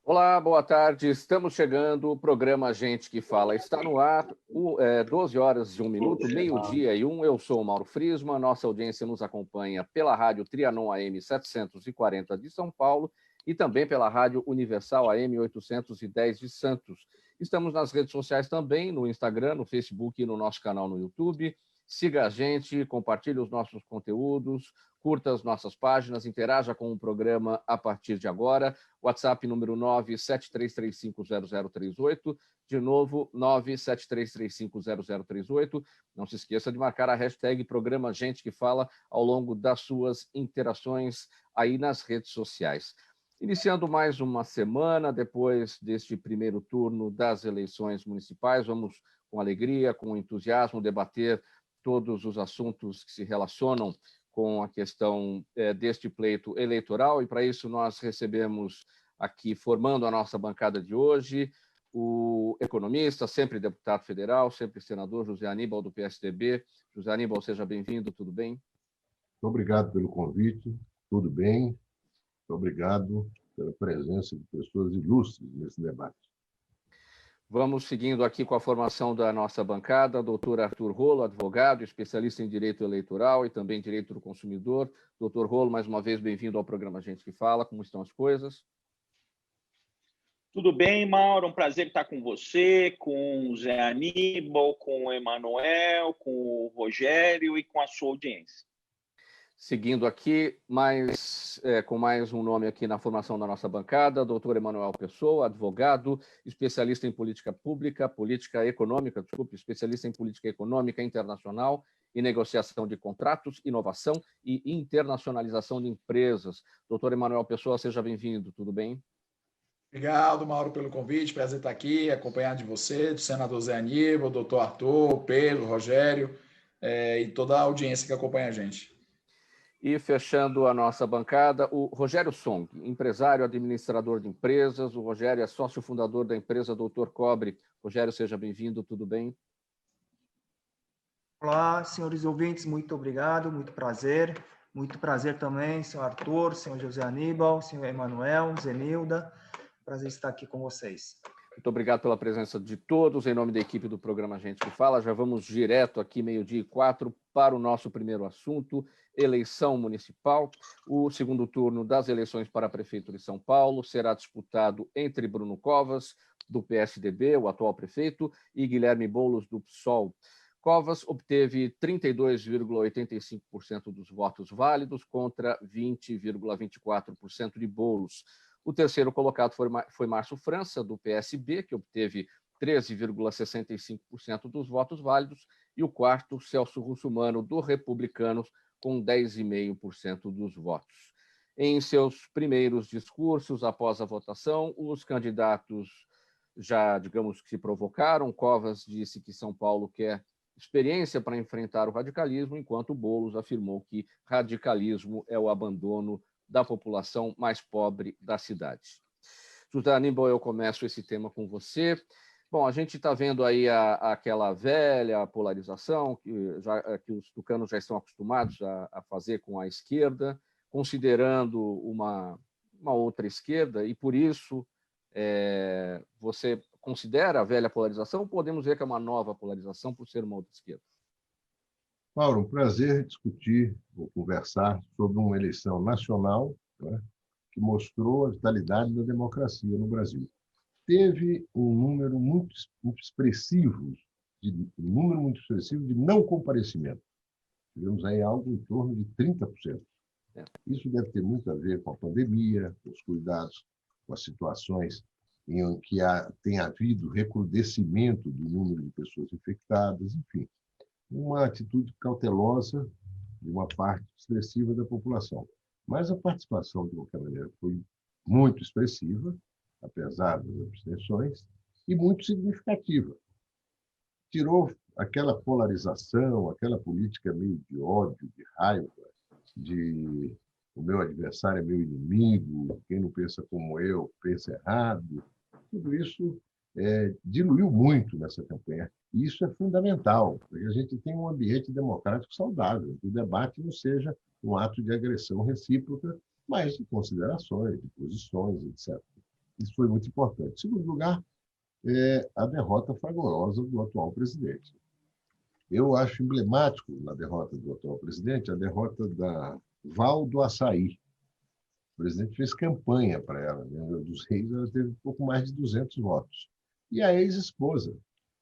Olá, boa tarde. Estamos chegando. O programa Gente que Fala está no ar. 12 horas e 1 minuto, meio-dia e 1. Eu sou o Mauro Friesman. Nossa audiência nos acompanha pela Rádio Trianon AM 740 de São Paulo e também pela Rádio Universal AM 810 de Santos. Estamos nas redes sociais também, no Instagram, no Facebook e no nosso canal no YouTube. Siga a gente, compartilhe os nossos conteúdos, curta as nossas páginas, interaja com o programa a partir de agora. WhatsApp número 973350038, de novo, 973350038. Não se esqueça de marcar a hashtag Programa Gente que Fala ao longo das suas interações aí nas redes sociais. Iniciando mais uma semana, depois deste primeiro turno das eleições municipais, vamos com alegria, com entusiasmo, debater todos os assuntos que se relacionam com a questão deste pleito eleitoral, e para isso nós recebemos aqui, formando a nossa bancada de hoje, o economista, sempre deputado federal, sempre senador, José Aníbal, do PSDB. José Aníbal, seja bem-vindo, tudo bem? Muito obrigado pelo convite, tudo bem? Muito obrigado pela presença de pessoas ilustres nesse debate. Vamos seguindo aqui com a formação da nossa bancada, doutor Arthur Rolo, advogado, especialista em direito eleitoral e também direito do consumidor. Doutor Rolo, mais uma vez, bem-vindo ao programa Gente que Fala. Como estão as coisas? Tudo bem, Mauro? Um prazer estar com você, com o Zé Aníbal, com o Emanuel, com o Rogério e com a sua audiência. Seguindo aqui, com mais um nome aqui na formação da nossa bancada, doutor Emanuel Pessoa, advogado, especialista em política pública, especialista em política econômica internacional e negociação de contratos, inovação e internacionalização de empresas. Doutor Emanuel Pessoa, seja bem-vindo, tudo bem? Obrigado, Mauro, pelo convite, prazer estar aqui, acompanhado de você, do senador Zé Aníbal, doutor Arthur, Pedro, Rogério e toda a audiência que acompanha a gente. E fechando a nossa bancada, o Rogério Song, empresário, administrador de empresas. O Rogério é sócio fundador da empresa Doutor Cobre. Rogério, seja bem-vindo, tudo bem? Olá, senhores ouvintes, muito obrigado, muito prazer também, senhor Arthur, senhor José Aníbal, senhor Emanuel, Zenilda, prazer estar aqui com vocês. Muito obrigado pela presença de todos, em nome da equipe do programa Gente que Fala. Já vamos direto aqui, 12h04, para o nosso primeiro assunto, eleição municipal. O segundo turno das eleições para prefeito de São Paulo será disputado entre Bruno Covas, do PSDB, o atual prefeito, e Guilherme Boulos, do PSOL. Covas obteve 32,85% dos votos válidos contra 20,24% de Boulos. O terceiro colocado foi Márcio França, do PSB, que obteve 13,65% dos votos válidos, e o quarto, Celso Russomano, do Republicanos, com 10,5% dos votos. Em seus primeiros discursos após a votação, os candidatos já, digamos que se provocaram. Covas disse que São Paulo quer experiência para enfrentar o radicalismo, enquanto Boulos afirmou que radicalismo é o abandono da população mais pobre da cidade. José Aníbal, eu começo esse tema com você. Bom, a gente está vendo aí aquela velha polarização que os tucanos já estão acostumados a fazer com a esquerda, considerando uma outra esquerda, e por isso você considera a velha polarização, ou podemos ver que é uma nova polarização por ser uma outra esquerda? Mauro, um prazer discutir ou conversar sobre uma eleição nacional, né, que mostrou a vitalidade da democracia no Brasil. Teve um número muito expressivo de não comparecimento. Tivemos aí algo em torno de 30%. Isso deve ter muito a ver com a pandemia, com os cuidados, com as situações em que tem havido recrudescimento do número de pessoas infectadas, enfim. Uma atitude cautelosa de uma parte expressiva da população. Mas a participação, de qualquer maneira, foi muito expressiva, apesar das abstenções, e muito significativa. Tirou aquela polarização, aquela política meio de ódio, de raiva, de o meu adversário é meu inimigo, quem não pensa como eu pensa errado. Tudo isso diluiu muito nessa campanha. E isso é fundamental, porque a gente tem um ambiente democrático saudável, que o debate não seja um ato de agressão recíproca, mas de considerações, de posições, etc. Isso foi muito importante. Em segundo lugar, a derrota fragorosa do atual presidente. Eu acho emblemático na derrota do atual presidente a derrota da Val do Açaí. O presidente fez campanha para ela, né? Dos Reis, ela teve um pouco mais de 200 votos. E a ex-esposa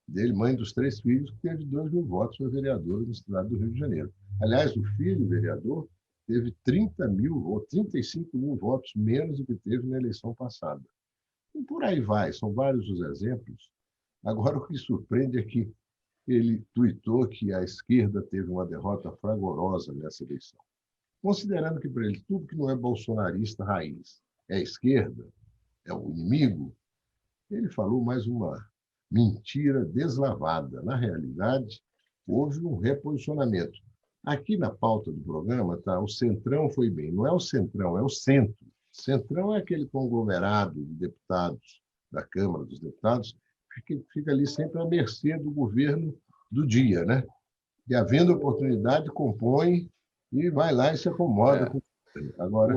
dele, mãe dos 3 filhos, que teve 2.000 votos para vereadora no estado do Rio de Janeiro. Aliás, o filho vereador teve 30.000 ou 35.000 votos menos do que teve na eleição passada. E por aí vai, são vários os exemplos. Agora, o que surpreende é que ele tuitou que a esquerda teve uma derrota fragorosa nessa eleição. Considerando que, para ele, tudo que não é bolsonarista raiz é esquerda, é o inimigo, ele falou mais uma mentira deslavada. Na realidade, houve um reposicionamento. Aqui na pauta do programa, tá, o Centrão foi bem. Não é o Centrão, é o Centro. Centrão é aquele conglomerado de deputados da Câmara dos Deputados que fica ali sempre à mercê do governo do dia, né? E, havendo oportunidade, compõe e vai lá e se acomoda. Agora,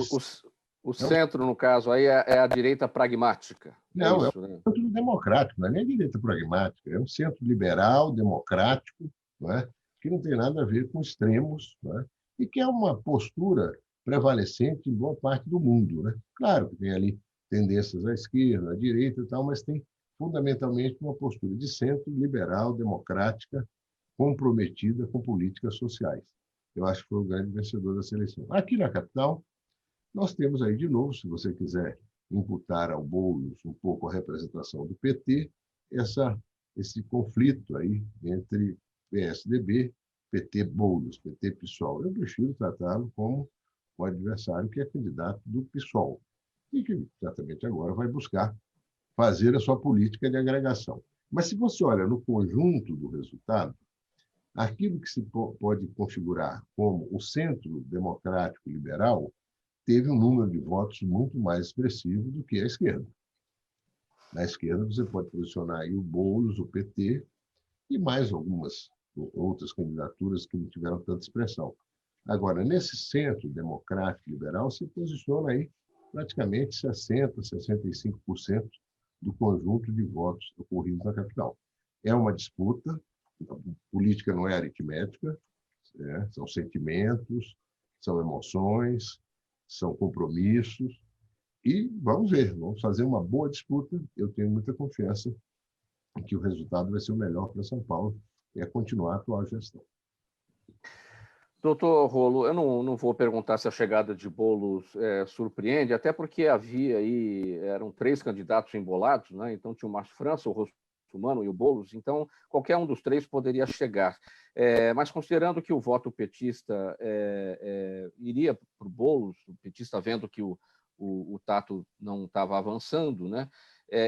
o centro, no caso, aí é a direita pragmática. Não, é isso, um centro democrático, não é nem a direita pragmática, é um centro liberal, democrático, não é? Que não tem nada a ver com extremos, não é? E que é uma postura prevalecente em boa parte do mundo, né? Claro que tem ali tendências à esquerda, à direita e tal, mas tem fundamentalmente uma postura de centro, liberal, democrática, comprometida com políticas sociais. Eu acho que foi o grande vencedor dessa eleição. Aqui na capital, nós temos aí de novo, se você quiser imputar ao Boulos um pouco a representação do PT, esse conflito aí entre PSDB, PT-Boulos, PT-PSOL. Eu prefiro tratá-lo como o adversário que é candidato do PSOL e que certamente agora vai buscar fazer a sua política de agregação. Mas se você olha no conjunto do resultado, aquilo que se pode configurar como o centro democrático liberal teve um número de votos muito mais expressivo do que a esquerda. Na esquerda, você pode posicionar aí o Boulos, o PT, e mais algumas outras candidaturas que não tiveram tanta expressão. Agora, nesse centro democrático liberal, se posiciona aí praticamente 60%, 65% do conjunto de votos ocorridos na capital. É uma disputa, a política não é aritmética, são sentimentos, são emoções, são compromissos, e vamos ver, vamos fazer uma boa disputa. Eu tenho muita confiança em que o resultado vai ser o melhor para São Paulo, é continuar a atual gestão. Doutor Rolo, eu não vou perguntar se a chegada de Boulos surpreende, até porque havia aí, eram 3 candidatos embolados, né? Então tinha o Márcio França, o Russomano e o Boulos, então qualquer um dos 3 poderia chegar. Mas considerando que o voto petista iria para o Boulos, o petista vendo que o Tato não estava avançando, né?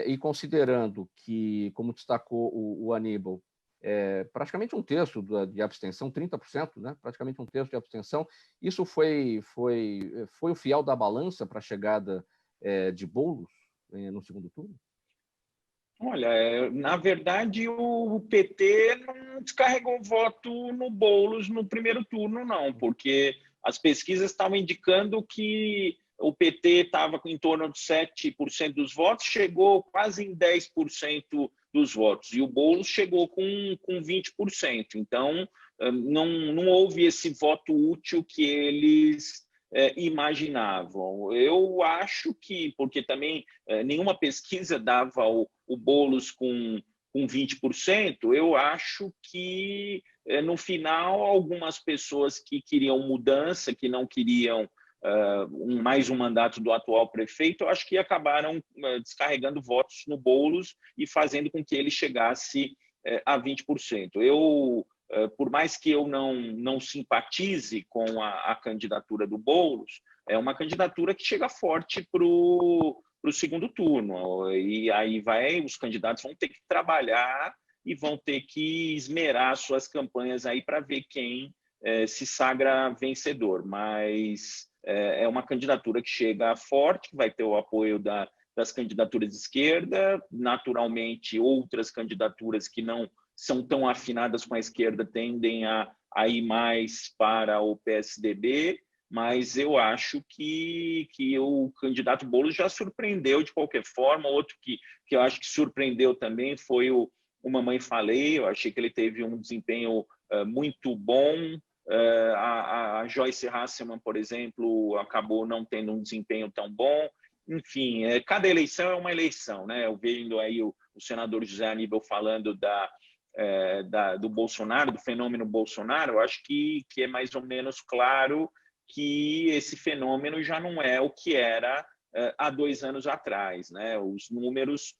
E considerando que, como destacou o Aníbal, praticamente 1/3 de abstenção, 30%, né? Praticamente 1/3 de abstenção. Isso foi o fiel da balança para a chegada de Boulos no segundo turno? Olha, na verdade, o PT não descarregou voto no Boulos no primeiro turno, não, porque as pesquisas estavam indicando que o PT estava em torno de 7% dos votos, chegou quase em 10% dos votos, e o Boulos chegou com 20%. Então, não houve esse voto útil que eles imaginavam. Eu acho que, porque também nenhuma pesquisa dava o Boulos com 20%, eu acho que, no final, algumas pessoas que queriam mudança, que não queriam mais um mandato do atual prefeito, eu acho que acabaram descarregando votos no Boulos e fazendo com que ele chegasse a 20%. Por mais que eu não simpatize com a candidatura do Boulos, é uma candidatura que chega forte para o segundo turno. E aí os candidatos vão ter que trabalhar e vão ter que esmerar suas campanhas aí para ver quem se sagra vencedor. Mas é uma candidatura que chega forte, que vai ter o apoio das candidaturas de esquerda, naturalmente outras candidaturas que não são tão afinadas com a esquerda tendem a ir mais para o PSDB, mas eu acho que o candidato Boulos já surpreendeu de qualquer forma. Outro que eu acho que surpreendeu também foi o Mamãe Falei. Eu achei que ele teve um desempenho muito bom. A Joyce Hasselmann, por exemplo, acabou não tendo um desempenho tão bom. Enfim, cada eleição é uma eleição, né? Eu vendo aí o senador José Aníbal falando do Bolsonaro, do fenômeno Bolsonaro. Eu acho que é mais ou menos claro que esse fenômeno já não é o que era há 2 anos atrás, né? Os números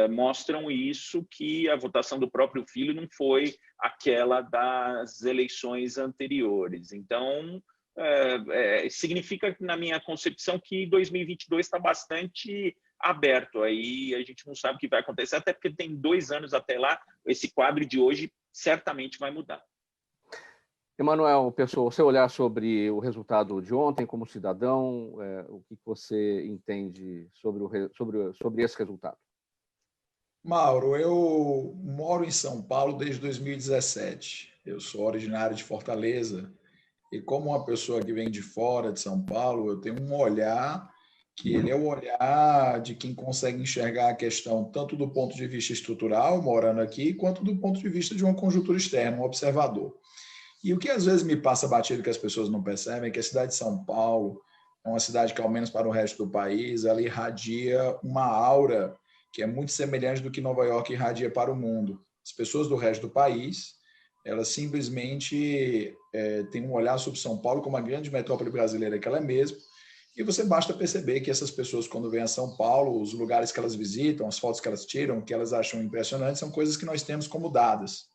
mostram isso, que a votação do próprio filho não foi aquela das eleições anteriores. Então, significa, na minha concepção, que 2022 está bastante aberto. Aí a gente não sabe o que vai acontecer, até porque tem 2 anos até lá. Esse quadro de hoje certamente vai mudar. Emanuel Pessoa, você olhar sobre o resultado de ontem como cidadão, o que você entende sobre esse resultado? Mauro, eu moro em São Paulo desde 2017. Eu sou originário de Fortaleza e, como uma pessoa que vem de fora de São Paulo, eu tenho um olhar que ele é o olhar de quem consegue enxergar a questão tanto do ponto de vista estrutural, morando aqui, quanto do ponto de vista de uma conjuntura externa, um observador. E o que às vezes me passa batido que as pessoas não percebem é que a cidade de São Paulo é uma cidade que, ao menos para o resto do país, ela irradia uma aura que é muito semelhante do que Nova York irradia para o mundo. As pessoas do resto do país, elas simplesmente têm um olhar sobre São Paulo como a grande metrópole brasileira que ela é mesmo, e você basta perceber que essas pessoas, quando vêm a São Paulo, os lugares que elas visitam, as fotos que elas tiram, que elas acham impressionantes, são coisas que nós temos como dadas.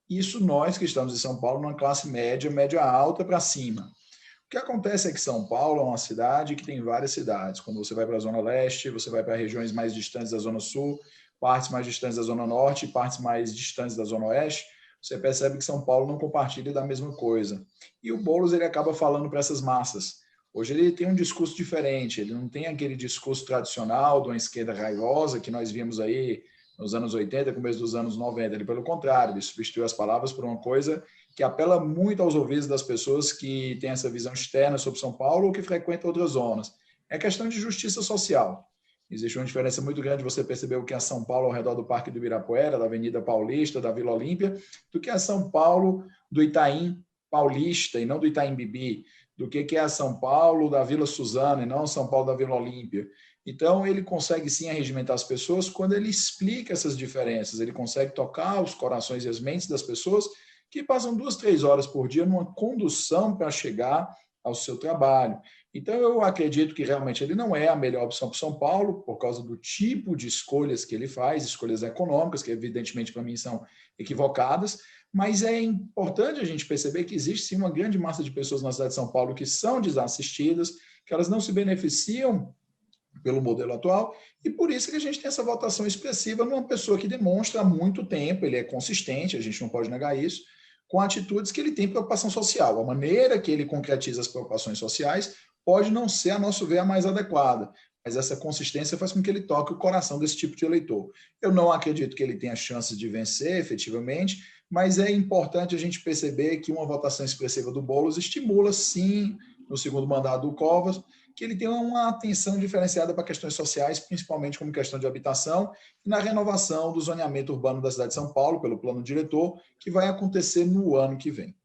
Isso nós que estamos em São Paulo, numa classe média, média alta para cima. O que acontece é que São Paulo é uma cidade que tem várias cidades. Quando você vai para a Zona Leste, você vai para regiões mais distantes da Zona Sul, partes mais distantes da Zona Norte, partes mais distantes da Zona Oeste, você percebe que São Paulo não compartilha da mesma coisa. E o Boulos, ele acaba falando para essas massas. Hoje ele tem um discurso diferente, ele não tem aquele discurso tradicional de uma esquerda raivosa que nós vimos aí nos anos 80, começo dos anos 90. Ele, pelo contrário, ele substituiu as palavras por uma coisa que apela muito aos ouvidos das pessoas que têm essa visão externa sobre São Paulo ou que frequentam outras zonas. É questão de justiça social. Existe uma diferença muito grande, você percebeu o que é São Paulo ao redor do Parque do Ibirapuera, da Avenida Paulista, da Vila Olímpia, do que é São Paulo do Itaim Paulista e não do Itaim Bibi, do que é São Paulo da Vila Suzana e não São Paulo da Vila Olímpia. Então, ele consegue sim arregimentar as pessoas quando ele explica essas diferenças, ele consegue tocar os corações e as mentes das pessoas que passam 2, 3 horas por dia numa condução para chegar ao seu trabalho. Então, eu acredito que realmente ele não é a melhor opção para São Paulo, por causa do tipo de escolhas que ele faz, escolhas econômicas, que evidentemente para mim são equivocadas, mas é importante a gente perceber que existe sim uma grande massa de pessoas na cidade de São Paulo que são desassistidas, que elas não se beneficiam pelo modelo atual, e por isso que a gente tem essa votação expressiva numa pessoa que demonstra há muito tempo, ele é consistente, a gente não pode negar isso, com atitudes que ele tem preocupação social. A maneira que ele concretiza as preocupações sociais pode não ser, a nosso ver, a mais adequada, mas essa consistência faz com que ele toque o coração desse tipo de eleitor. Eu não acredito que ele tenha chances de vencer, efetivamente, mas é importante a gente perceber que uma votação expressiva do Boulos estimula, sim, no segundo mandato do Covas, que ele tem uma atenção diferenciada para questões sociais, principalmente como questão de habitação, e na renovação do zoneamento urbano da cidade de São Paulo, pelo plano diretor, que vai acontecer no ano que vem.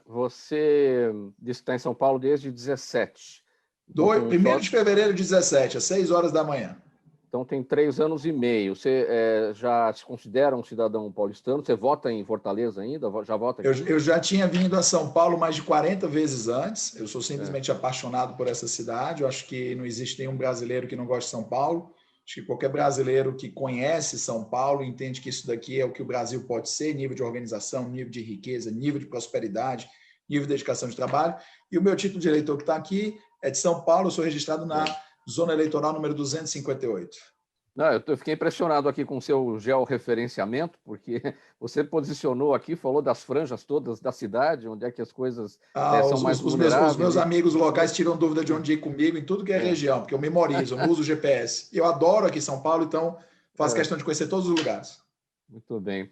Você disse que está em São Paulo desde 17. Então, 1º de fevereiro de 17, às 6 horas da manhã. Então, tem 3 anos e meio. Você já se considera um cidadão paulistano? Você vota em Fortaleza ainda? Já vota aqui? Eu já tinha vindo a São Paulo mais de 40 vezes antes. Eu sou simplesmente apaixonado por essa cidade. Eu acho que não existe nenhum brasileiro que não goste de São Paulo. Acho que qualquer brasileiro que conhece São Paulo entende que isso daqui é o que o Brasil pode ser, nível de organização, nível de riqueza, nível de prosperidade, nível de dedicação de trabalho. E o meu título de eleitor que está aqui é de São Paulo. Eu sou registrado na Zona Eleitoral número 258. Não, eu fiquei impressionado aqui com o seu georreferenciamento, porque você posicionou aqui, falou das franjas todas da cidade, onde é que as coisas são mais vulneráveis. Os meus amigos locais tiram dúvida de onde ir comigo em tudo que é região, porque eu memorizo, eu não uso GPS. Eu adoro aqui São Paulo, então faço questão de conhecer todos os lugares. Muito bem.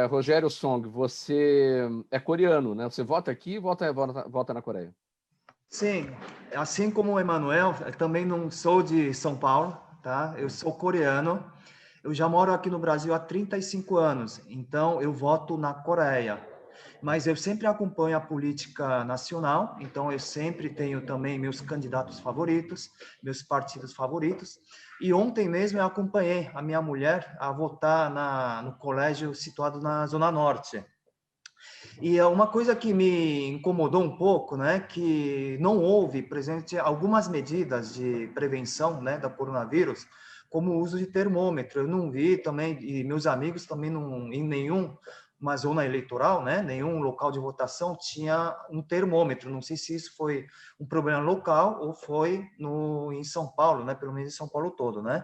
Rogério Song, você é coreano, né? Você vota aqui e vota na Coreia? Sim, assim como o Emanuel, eu também não sou de São Paulo, tá? Eu sou coreano. Eu já moro aqui no Brasil há 35 anos, então eu voto na Coreia. Mas eu sempre acompanho a política nacional, então eu sempre tenho também meus candidatos favoritos, meus partidos favoritos. E ontem mesmo eu acompanhei a minha mulher a votar no colégio situado na Zona Norte. E é uma coisa que me incomodou um pouco, né, que não houve presente algumas medidas de prevenção, né, da coronavírus, como o uso de termômetro. Eu não vi também, e meus amigos também não, em nenhum uma zona eleitoral, né, nenhum local de votação tinha um termômetro. Não sei se isso foi um problema local ou foi em São Paulo, né, pelo menos em São Paulo todo, né.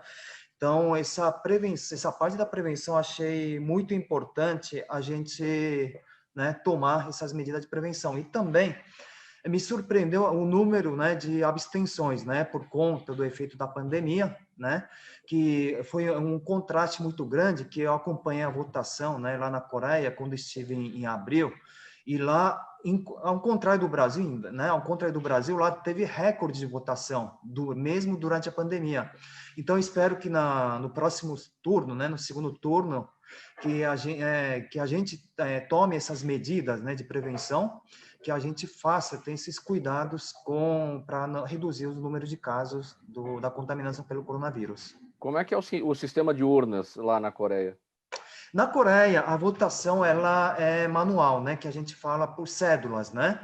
Então, essa prevenção, essa parte da prevenção, achei muito importante a gente, né, tomar essas medidas de prevenção. E também me surpreendeu o número, né, de abstenções, né, por conta do efeito da pandemia, né, que foi um contraste muito grande, que eu acompanhei a votação, né, lá na Coreia, quando estive em abril, e lá, ao contrário do Brasil, né, ao contrário do Brasil, lá teve recorde de votação, mesmo durante a pandemia. Então, espero que no próximo turno, né, no segundo turno, que a gente tome essas medidas, né, de prevenção, que a gente tenha esses cuidados para reduzir os números de casos da contaminação pelo coronavírus. Como é que é o sistema de urnas lá na Coreia? Na Coreia, a votação ela é manual, né, que a gente fala por cédulas, né?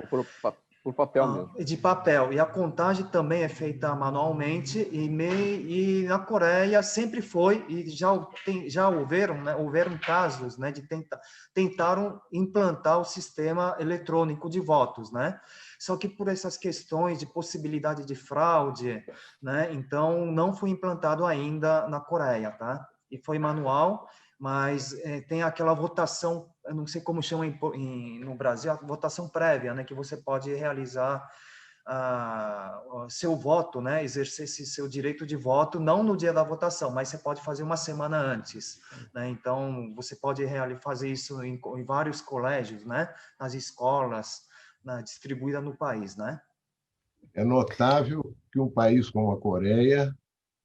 Por papel mesmo. De papel. E a contagem também é feita manualmente e na Coreia sempre foi, e já houveram, né, houveram casos, né, de tentaram implantar o sistema eletrônico de votos, né? Só que por essas questões de possibilidade de fraude, né, então não foi implantado ainda na Coreia, tá? E foi manual, mas tem aquela votação, eu não sei como chama no Brasil, a votação prévia, né, que você pode realizar seu voto, né, exercer esse seu direito de voto, não no dia da votação, mas você pode fazer uma semana antes, né, então você pode fazer isso em vários colégios, né, nas escolas, distribuída no país, né. É notável que um país como a Coreia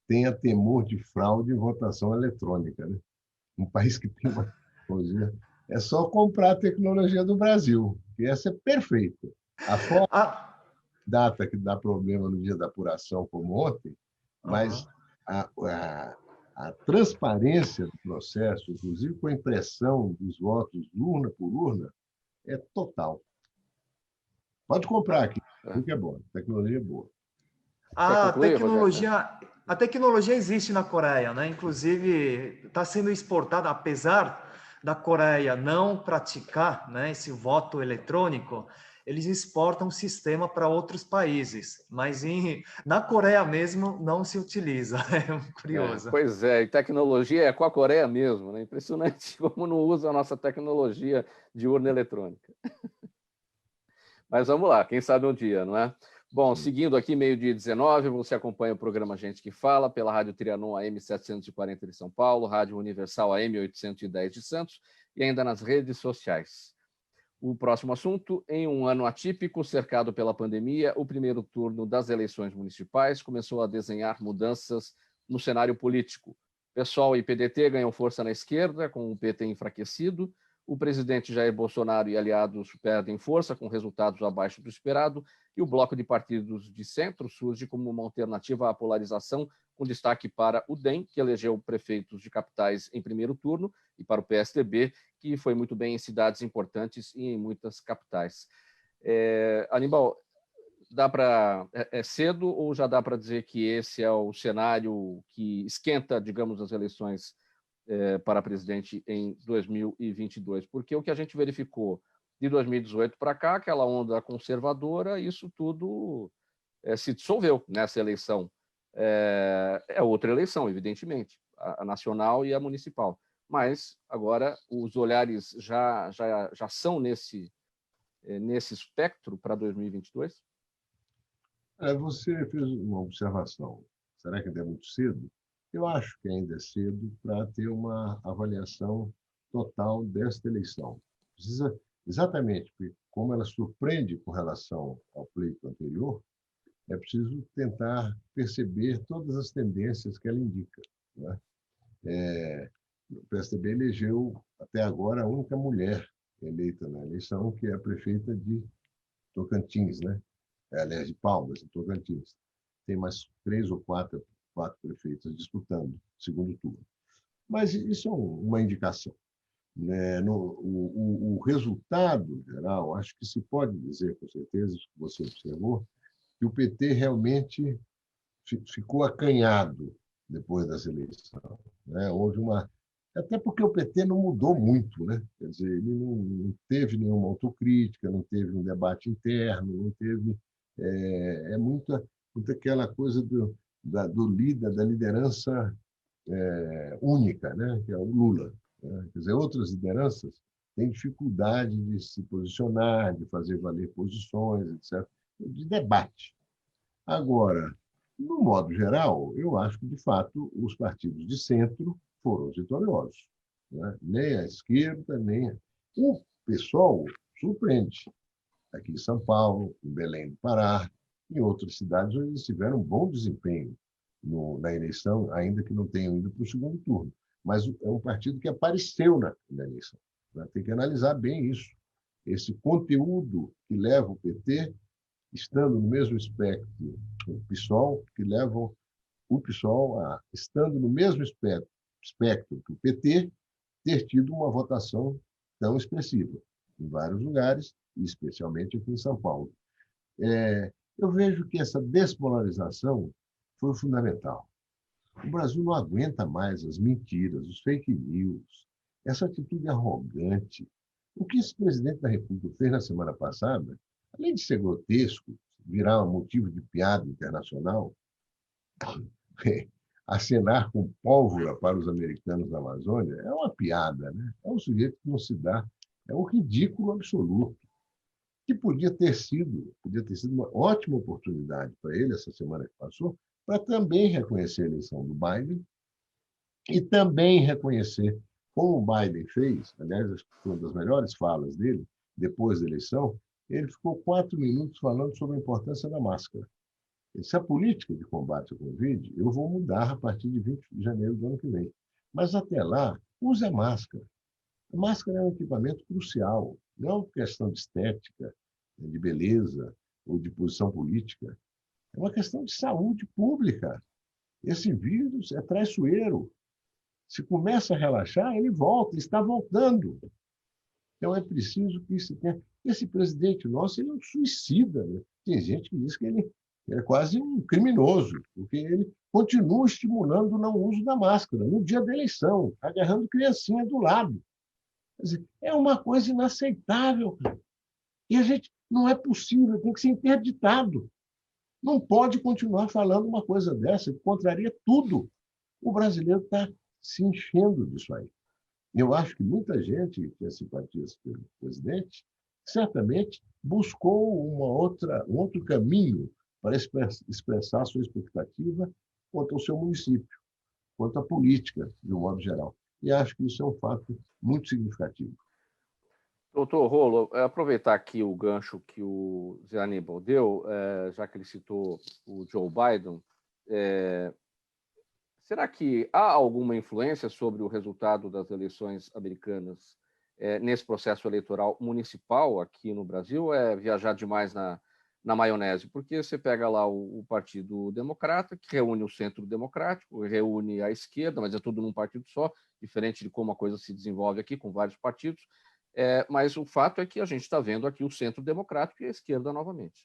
tenha temor de fraude em votação eletrônica, né? Um país que tem uma tecnologia. É só comprar a tecnologia do Brasil, que essa é perfeita. A Ah, data que dá problema no dia da apuração, como ontem, uhum. mas a, a, a transparência do processo, inclusive com a impressão dos votos urna por urna, é total. Pode comprar aqui, que é bom, a tecnologia é boa. Quer A concluir, Rogério? tecnologia existe na Coreia, né? Inclusive, está sendo exportada, apesar da Coreia não praticar, né, esse voto eletrônico, eles exportam o sistema para outros países, mas na Coreia mesmo não se utiliza. É curioso. Pois é, e tecnologia é com a Coreia mesmo, né? Impressionante como não usa a nossa tecnologia de urna eletrônica. Mas vamos lá, quem sabe um dia, não é? Bom, seguindo aqui, meio-dia 19, você acompanha o programa Gente que Fala pela Rádio Trianon AM 740 de São Paulo, Rádio Universal AM 810 de Santos e ainda nas redes sociais. O próximo assunto, em um ano atípico, cercado pela pandemia, o primeiro turno das eleições municipais começou a desenhar mudanças no cenário político. PSOL e PDT ganham força na esquerda, com o PT enfraquecido. O presidente Jair Bolsonaro e aliados perdem força, com resultados abaixo do esperado, e o bloco de partidos de centro surge como uma alternativa à polarização, com destaque para o DEM, que elegeu prefeitos de capitais em primeiro turno, e para o PSDB, que foi muito bem em cidades importantes e em muitas capitais. Aníbal, é cedo ou já dá para dizer que esse é o cenário que esquenta, digamos, as eleições para presidente em 2022? Porque o que a gente verificou de 2018 para cá, aquela onda conservadora, isso tudo se dissolveu nessa eleição. É outra eleição, evidentemente, a nacional e a municipal. Mas agora os olhares já são nesse espectro para 2022? Você fez uma observação. Será que ainda é muito cedo? Eu acho que ainda é cedo para ter uma avaliação total desta eleição. exatamente porque, como ela surpreende com relação ao pleito anterior, é preciso tentar perceber todas as tendências que ela indica, né? O PSDB elegeu, até agora, a única mulher eleita na eleição, que é a prefeita de Tocantins, né? Aliás, de Palmas, em Tocantins. Tem mais 3 ou 4 prefeitas disputando o segundo turno. Mas isso é uma indicação, né? O resultado geral, acho que se pode dizer com certeza, isso que você observou, que o PT realmente ficou acanhado depois das eleições, né? Houve uma... Até porque o PT não mudou muito, né? Quer dizer, ele não teve nenhuma autocrítica, não teve um debate interno, não teve... muito aquela coisa do líder, da liderança única, né? Que é o Lula, né? Quer dizer, outras lideranças têm dificuldade de se posicionar, de fazer valer posições, etc., de debate. Agora, no modo geral, eu acho que, de fato, os partidos de centro foram os vitoriosos, né? Nem a esquerda, nem o PSOL surpreende. Aqui em São Paulo, em Belém do Pará, em outras cidades onde eles tiveram um bom desempenho na eleição, ainda que não tenham ido para o segundo turno. Mas é um partido que apareceu na eleição, né? Tem que analisar bem isso. Esse conteúdo que leva o PT, estando no mesmo espectro do PSOL, que levam o PSOL estando no mesmo espectro que o PT, ter tido uma votação tão expressiva em vários lugares, e especialmente aqui em São Paulo. Eu vejo que essa despolarização foi fundamental. O Brasil não aguenta mais as mentiras, os fake news, essa atitude arrogante. O que esse presidente da República fez na semana passada, além de ser grotesco, virar um motivo de piada internacional, acenar com pólvora para os americanos da Amazônia, é uma piada, né? É um sujeito que não se dá, é um ridículo absoluto, que podia ter sido uma ótima oportunidade para ele, essa semana que passou, para também reconhecer a eleição do Biden e também reconhecer, como o Biden fez, aliás, acho que foi uma das melhores falas dele, depois da eleição, ele ficou 4 minutos falando sobre a importância da máscara. Essa política de combate ao Covid eu vou mudar a partir de 20 de janeiro do ano que vem. Mas até lá, use a máscara. A máscara é um equipamento crucial, não é uma questão de estética, de beleza ou de posição política. É uma questão de saúde pública. Esse vírus é traiçoeiro. Se começa a relaxar, ele volta, está voltando. Então é preciso que se tenha... Esse presidente nosso, ele é um suicida, né? Tem gente que diz que ele é quase um criminoso, porque ele continua estimulando o não uso da máscara no dia da eleição, agarrando criancinha do lado. Quer dizer, é uma coisa inaceitável. E a gente não é possível, tem que ser interditado. Não pode continuar falando uma coisa dessa, que contraria tudo. O brasileiro está se enchendo disso aí. Eu acho que muita gente que tem simpatias pelo presidente certamente buscou um outro caminho para expressar a sua expectativa quanto ao seu município, quanto à política, de um modo geral. E acho que isso é um fato muito significativo. Doutor Rolo, aproveitar aqui o gancho que o Zé Aníbal deu, já que ele citou o Joe Biden, será que há alguma influência sobre o resultado das eleições americanas nesse processo eleitoral municipal aqui no Brasil? É viajar demais na maionese? Porque você pega lá o Partido Democrata, que reúne o Centro Democrático, reúne a esquerda, mas é tudo num partido só, diferente de como a coisa se desenvolve aqui, com vários partidos. Mas o fato é que a gente está vendo aqui o Centro Democrático e a esquerda novamente.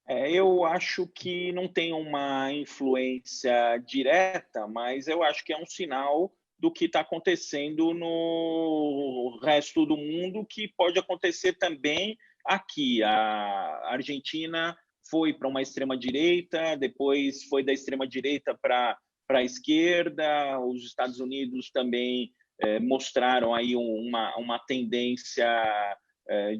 Eu acho que não tem uma influência direta, mas eu acho que é um sinal do que está acontecendo no resto do mundo, que pode acontecer também aqui. A Argentina foi para uma extrema-direita, depois foi da extrema-direita para a esquerda, os Estados Unidos também mostraram aí uma tendência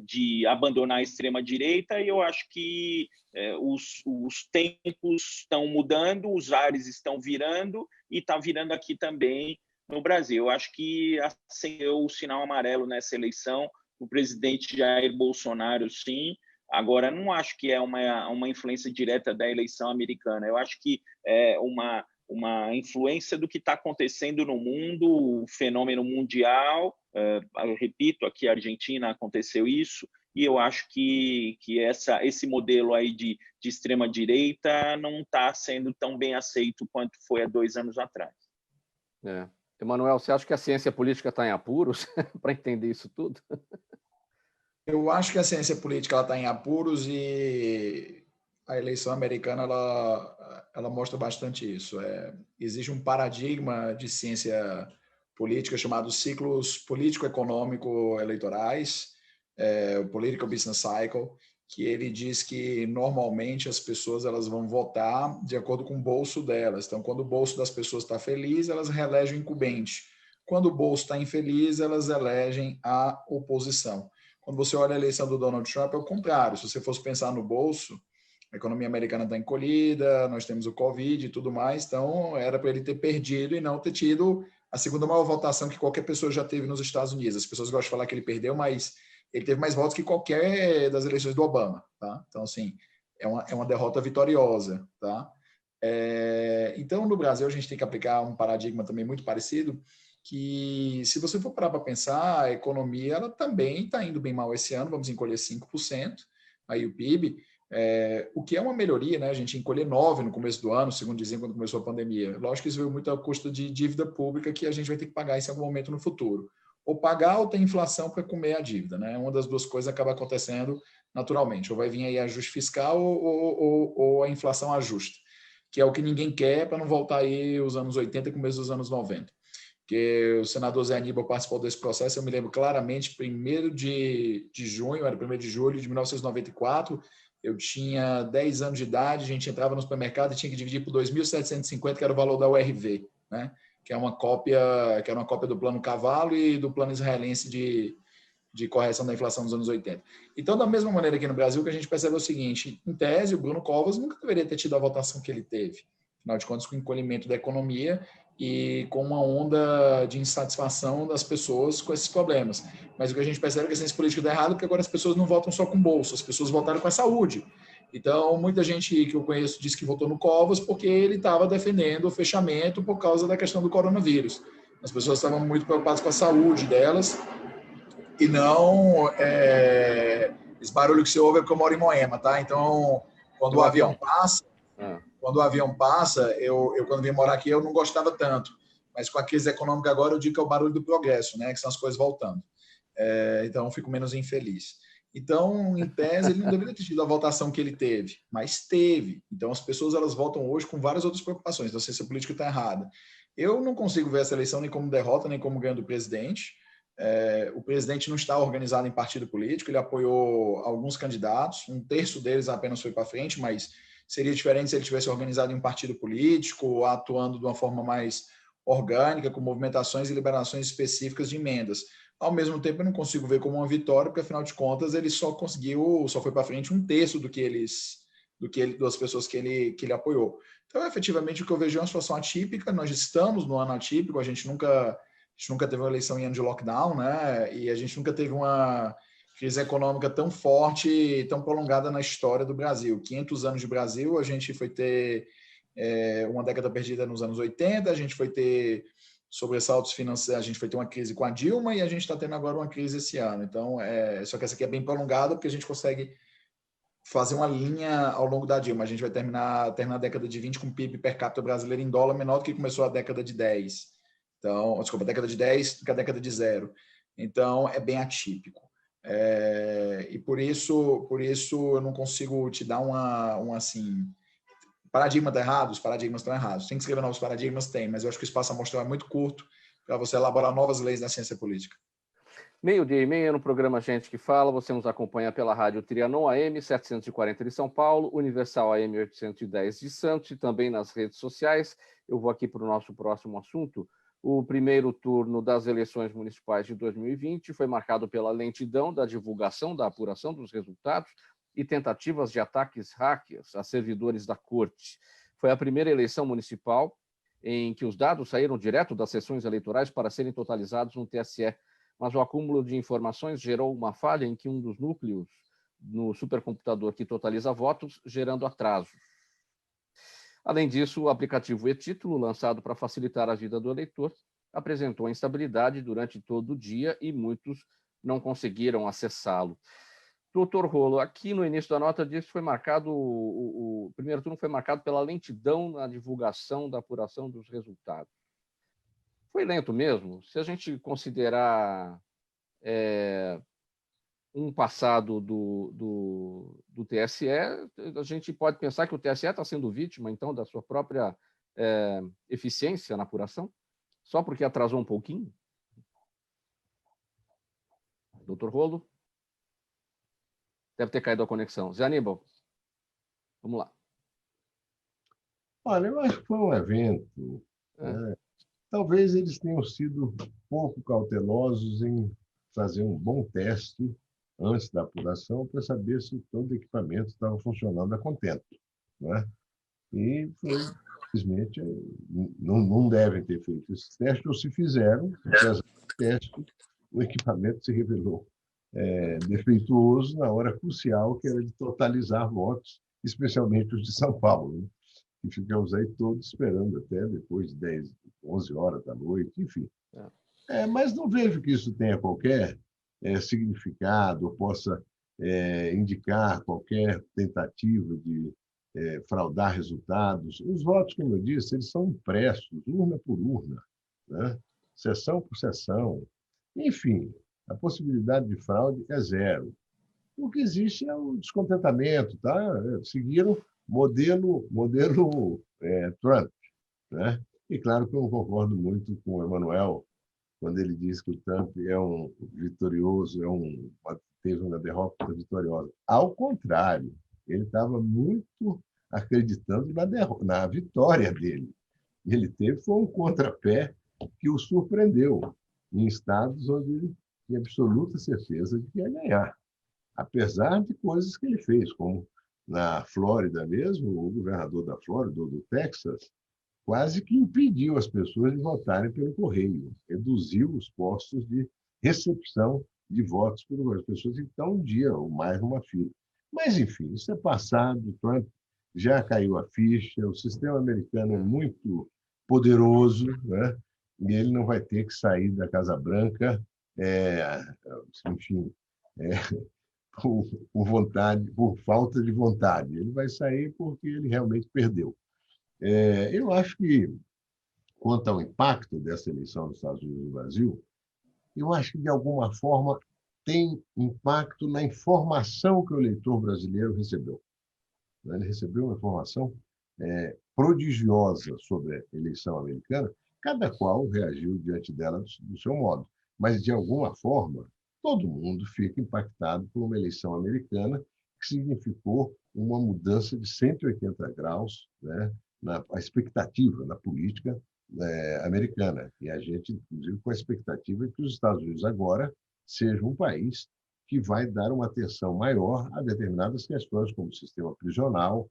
de abandonar a extrema-direita, e eu acho que os tempos estão mudando, os ares estão virando, e está virando aqui também no Brasil. Eu acho que acendeu o sinal amarelo nessa eleição. O presidente Jair Bolsonaro, sim. Agora, não acho que é uma influência direta da eleição americana. Eu acho que é uma influência do que está acontecendo no mundo, o fenômeno mundial. Eu repito, aqui na Argentina aconteceu isso, e eu acho que esse modelo aí de extrema-direita não está sendo tão bem aceito quanto foi há 2 anos atrás. Emanuel, você acha que a ciência política está em apuros para entender isso tudo? Eu acho que a ciência política está em apuros e a eleição americana ela mostra bastante isso. Existe um paradigma de ciência política chamado ciclos político-econômico-eleitorais, o Political Business Cycle, que ele diz que normalmente as pessoas elas vão votar de acordo com o bolso delas. Então, quando o bolso das pessoas está feliz, elas reelegem o incumbente. Quando o bolso está infeliz, elas elegem a oposição. Quando você olha a eleição do Donald Trump, é o contrário. Se você fosse pensar no bolso, a economia americana está encolhida, nós temos o Covid e tudo mais, então era para ele ter perdido e não ter tido a segunda maior votação que qualquer pessoa já teve nos Estados Unidos. As pessoas gostam de falar que ele perdeu, mas ele teve mais votos que qualquer das eleições do Obama. Tá? Então, assim, é uma derrota vitoriosa. Tá? Então, no Brasil, a gente tem que aplicar um paradigma também muito parecido, que se você for parar para pensar, a economia ela também está indo bem mal esse ano, vamos encolher 5%, aí o PIB, o que é uma melhoria, né? A gente encolher 9% no começo do ano, segundo diziam quando começou a pandemia. Lógico que isso veio muito a custo de dívida pública que a gente vai ter que pagar em algum momento no futuro. Ou pagar ou ter inflação para comer a dívida, né? Uma das duas coisas acaba acontecendo naturalmente, ou vai vir aí ajuste fiscal ou a inflação ajusta, que é o que ninguém quer para não voltar aí os anos 80 e começo dos anos 90. Que o senador Zé Aníbal participou desse processo, eu me lembro claramente, 1º de junho, era 1º de julho de 1994, eu tinha 10 anos de idade, a gente entrava no supermercado e tinha que dividir por 2.750, que era o valor da URV, né? Que era uma cópia do Plano Cavalo e do Plano Israelense de correção da inflação dos anos 80. Então, da mesma maneira aqui no Brasil, o que a gente percebe é o seguinte, em tese, o Bruno Covas nunca deveria ter tido a votação que ele teve, afinal de contas, com o encolhimento da economia e com uma onda de insatisfação das pessoas com esses problemas. Mas o que a gente percebe é que a ciência política está errada porque agora as pessoas não votam só com bolso, as pessoas votaram com a saúde. Então, muita gente que eu conheço disse que votou no Covas porque ele estava defendendo o fechamento por causa da questão do coronavírus. As pessoas estavam muito preocupadas com a saúde delas e não esse barulho que você ouve é porque eu moro em Moema, tá? Então, quando o avião passa... Quando o avião passa, eu quando vim morar aqui, eu não gostava tanto. Mas com a crise econômica agora, eu digo que é o barulho do progresso, né? Que são as coisas voltando. Então, eu fico menos infeliz. Então, em tese, ele não deveria ter tido a votação que ele teve, mas teve. Então, as pessoas elas votam hoje com várias outras preocupações. Então, a ciência política está errada. Eu não consigo ver essa eleição nem como derrota, nem como ganho do presidente. O presidente não está organizado em partido político, ele apoiou alguns candidatos, 1/3 deles apenas foi para frente, mas seria diferente se ele tivesse organizado em um partido político, atuando de uma forma mais orgânica, com movimentações e liberações específicas de emendas. Ao mesmo tempo, eu não consigo ver como uma vitória, porque, afinal de contas, ele só foi para frente 1/3 das pessoas que ele apoiou. Então, efetivamente, o que eu vejo é uma situação atípica, nós estamos no ano atípico, a gente nunca teve uma eleição em ano de lockdown, né? E a gente nunca teve uma crise econômica tão forte, tão prolongada na história do Brasil. 500 anos de Brasil, a gente foi ter uma década perdida nos anos 80, a gente foi ter sobressaltos financeiros, a gente foi ter uma crise com a Dilma e a gente está tendo agora uma crise esse ano. Então, só que essa aqui é bem prolongada porque a gente consegue fazer uma linha ao longo da Dilma. A gente vai terminar a década de 20 com o PIB per capita brasileiro em dólar menor do que começou a década de 10. Então, desculpa, a década de 10 do que a década de 0. Então, é bem atípico. E por isso eu não consigo te dar assim, paradigma está errado, os paradigmas estão errados. Tem que escrever novos paradigmas? Tem, mas eu acho que o espaço amostral é muito curto para você elaborar novas leis da ciência política. 12:30 no programa Gente que Fala, você nos acompanha pela rádio Trianon AM 740 de São Paulo, Universal AM 810 de Santos e também nas redes sociais. Eu vou aqui para o nosso próximo assunto. O primeiro turno das eleições municipais de 2020 foi marcado pela lentidão da divulgação da apuração dos resultados e tentativas de ataques hackers a servidores da corte. Foi a primeira eleição municipal em que os dados saíram direto das sessões eleitorais para serem totalizados no TSE, mas o acúmulo de informações gerou uma falha em que um dos núcleos no supercomputador que totaliza votos, gerando atrasos. Além disso, o aplicativo e-Título, lançado para facilitar a vida do eleitor, apresentou instabilidade durante todo o dia e muitos não conseguiram acessá-lo. Doutor Rolo, aqui no início da nota diz que foi marcado, o primeiro turno foi marcado pela lentidão na divulgação da apuração dos resultados. Foi lento mesmo? Se a gente considerar um passado do TSE, a gente pode pensar que o TSE está sendo vítima, então, da sua própria eficiência na apuração? Só porque atrasou um pouquinho? Doutor Rolo? Deve ter caído a conexão. Zé Aníbal, vamos lá. Olha, eu acho que foi um evento. Talvez eles tenham sido pouco cautelosos em fazer um bom teste antes da apuração para saber se todo o equipamento estava funcionando a contento, né? E foi, simplesmente, não devem ter feito esse teste, ou se fizeram, apesar do teste, o equipamento se revelou defeituoso na hora crucial, que era de totalizar votos, especialmente os de São Paulo, né? E ficamos aí todos esperando até depois de 10, 11 horas da noite, enfim. Mas não vejo que isso tenha qualquer significado ou possa indicar qualquer tentativa de fraudar resultados. Os votos, como eu disse, eles são impressos, urna por urna, né? Sessão por sessão. Enfim, a possibilidade de fraude é zero. O que existe é o descontentamento, tá? Seguiram modelo Trump, né? E claro que eu não concordo muito com o Emanuel quando ele diz que o Trump é um vitorioso, teve uma derrota vitoriosa. Ao contrário, ele estava muito acreditando na vitória dele. Ele teve foi um contrapé que o surpreendeu em estados onde ele tinha absoluta certeza de que ia ganhar, apesar de coisas que ele fez, como na Flórida mesmo, o governador da Flórida, do Texas, quase que impediu as pessoas de votarem pelo correio, reduziu os postos de recepção de votos pelo correio. As pessoas estão um dia ou mais numa fila. Mas, enfim, isso é passado, Trump já caiu a ficha, o sistema americano é muito poderoso, né? E ele não vai ter que sair da Casa Branca, enfim, por vontade, por falta de vontade. Ele vai sair porque ele realmente perdeu. Eu acho que, quanto ao impacto dessa eleição nos Estados Unidos e no Brasil, eu acho que, de alguma forma, tem impacto na informação que o eleitor brasileiro recebeu. Ele recebeu uma informação prodigiosa sobre a eleição americana, cada qual reagiu diante dela do seu modo. Mas, de alguma forma, todo mundo fica impactado por uma eleição americana que significou uma mudança de 180 graus, né, na expectativa na política americana. E a gente, inclusive, com a expectativa de que os Estados Unidos agora sejam um país que vai dar uma atenção maior a determinadas questões, como o sistema prisional,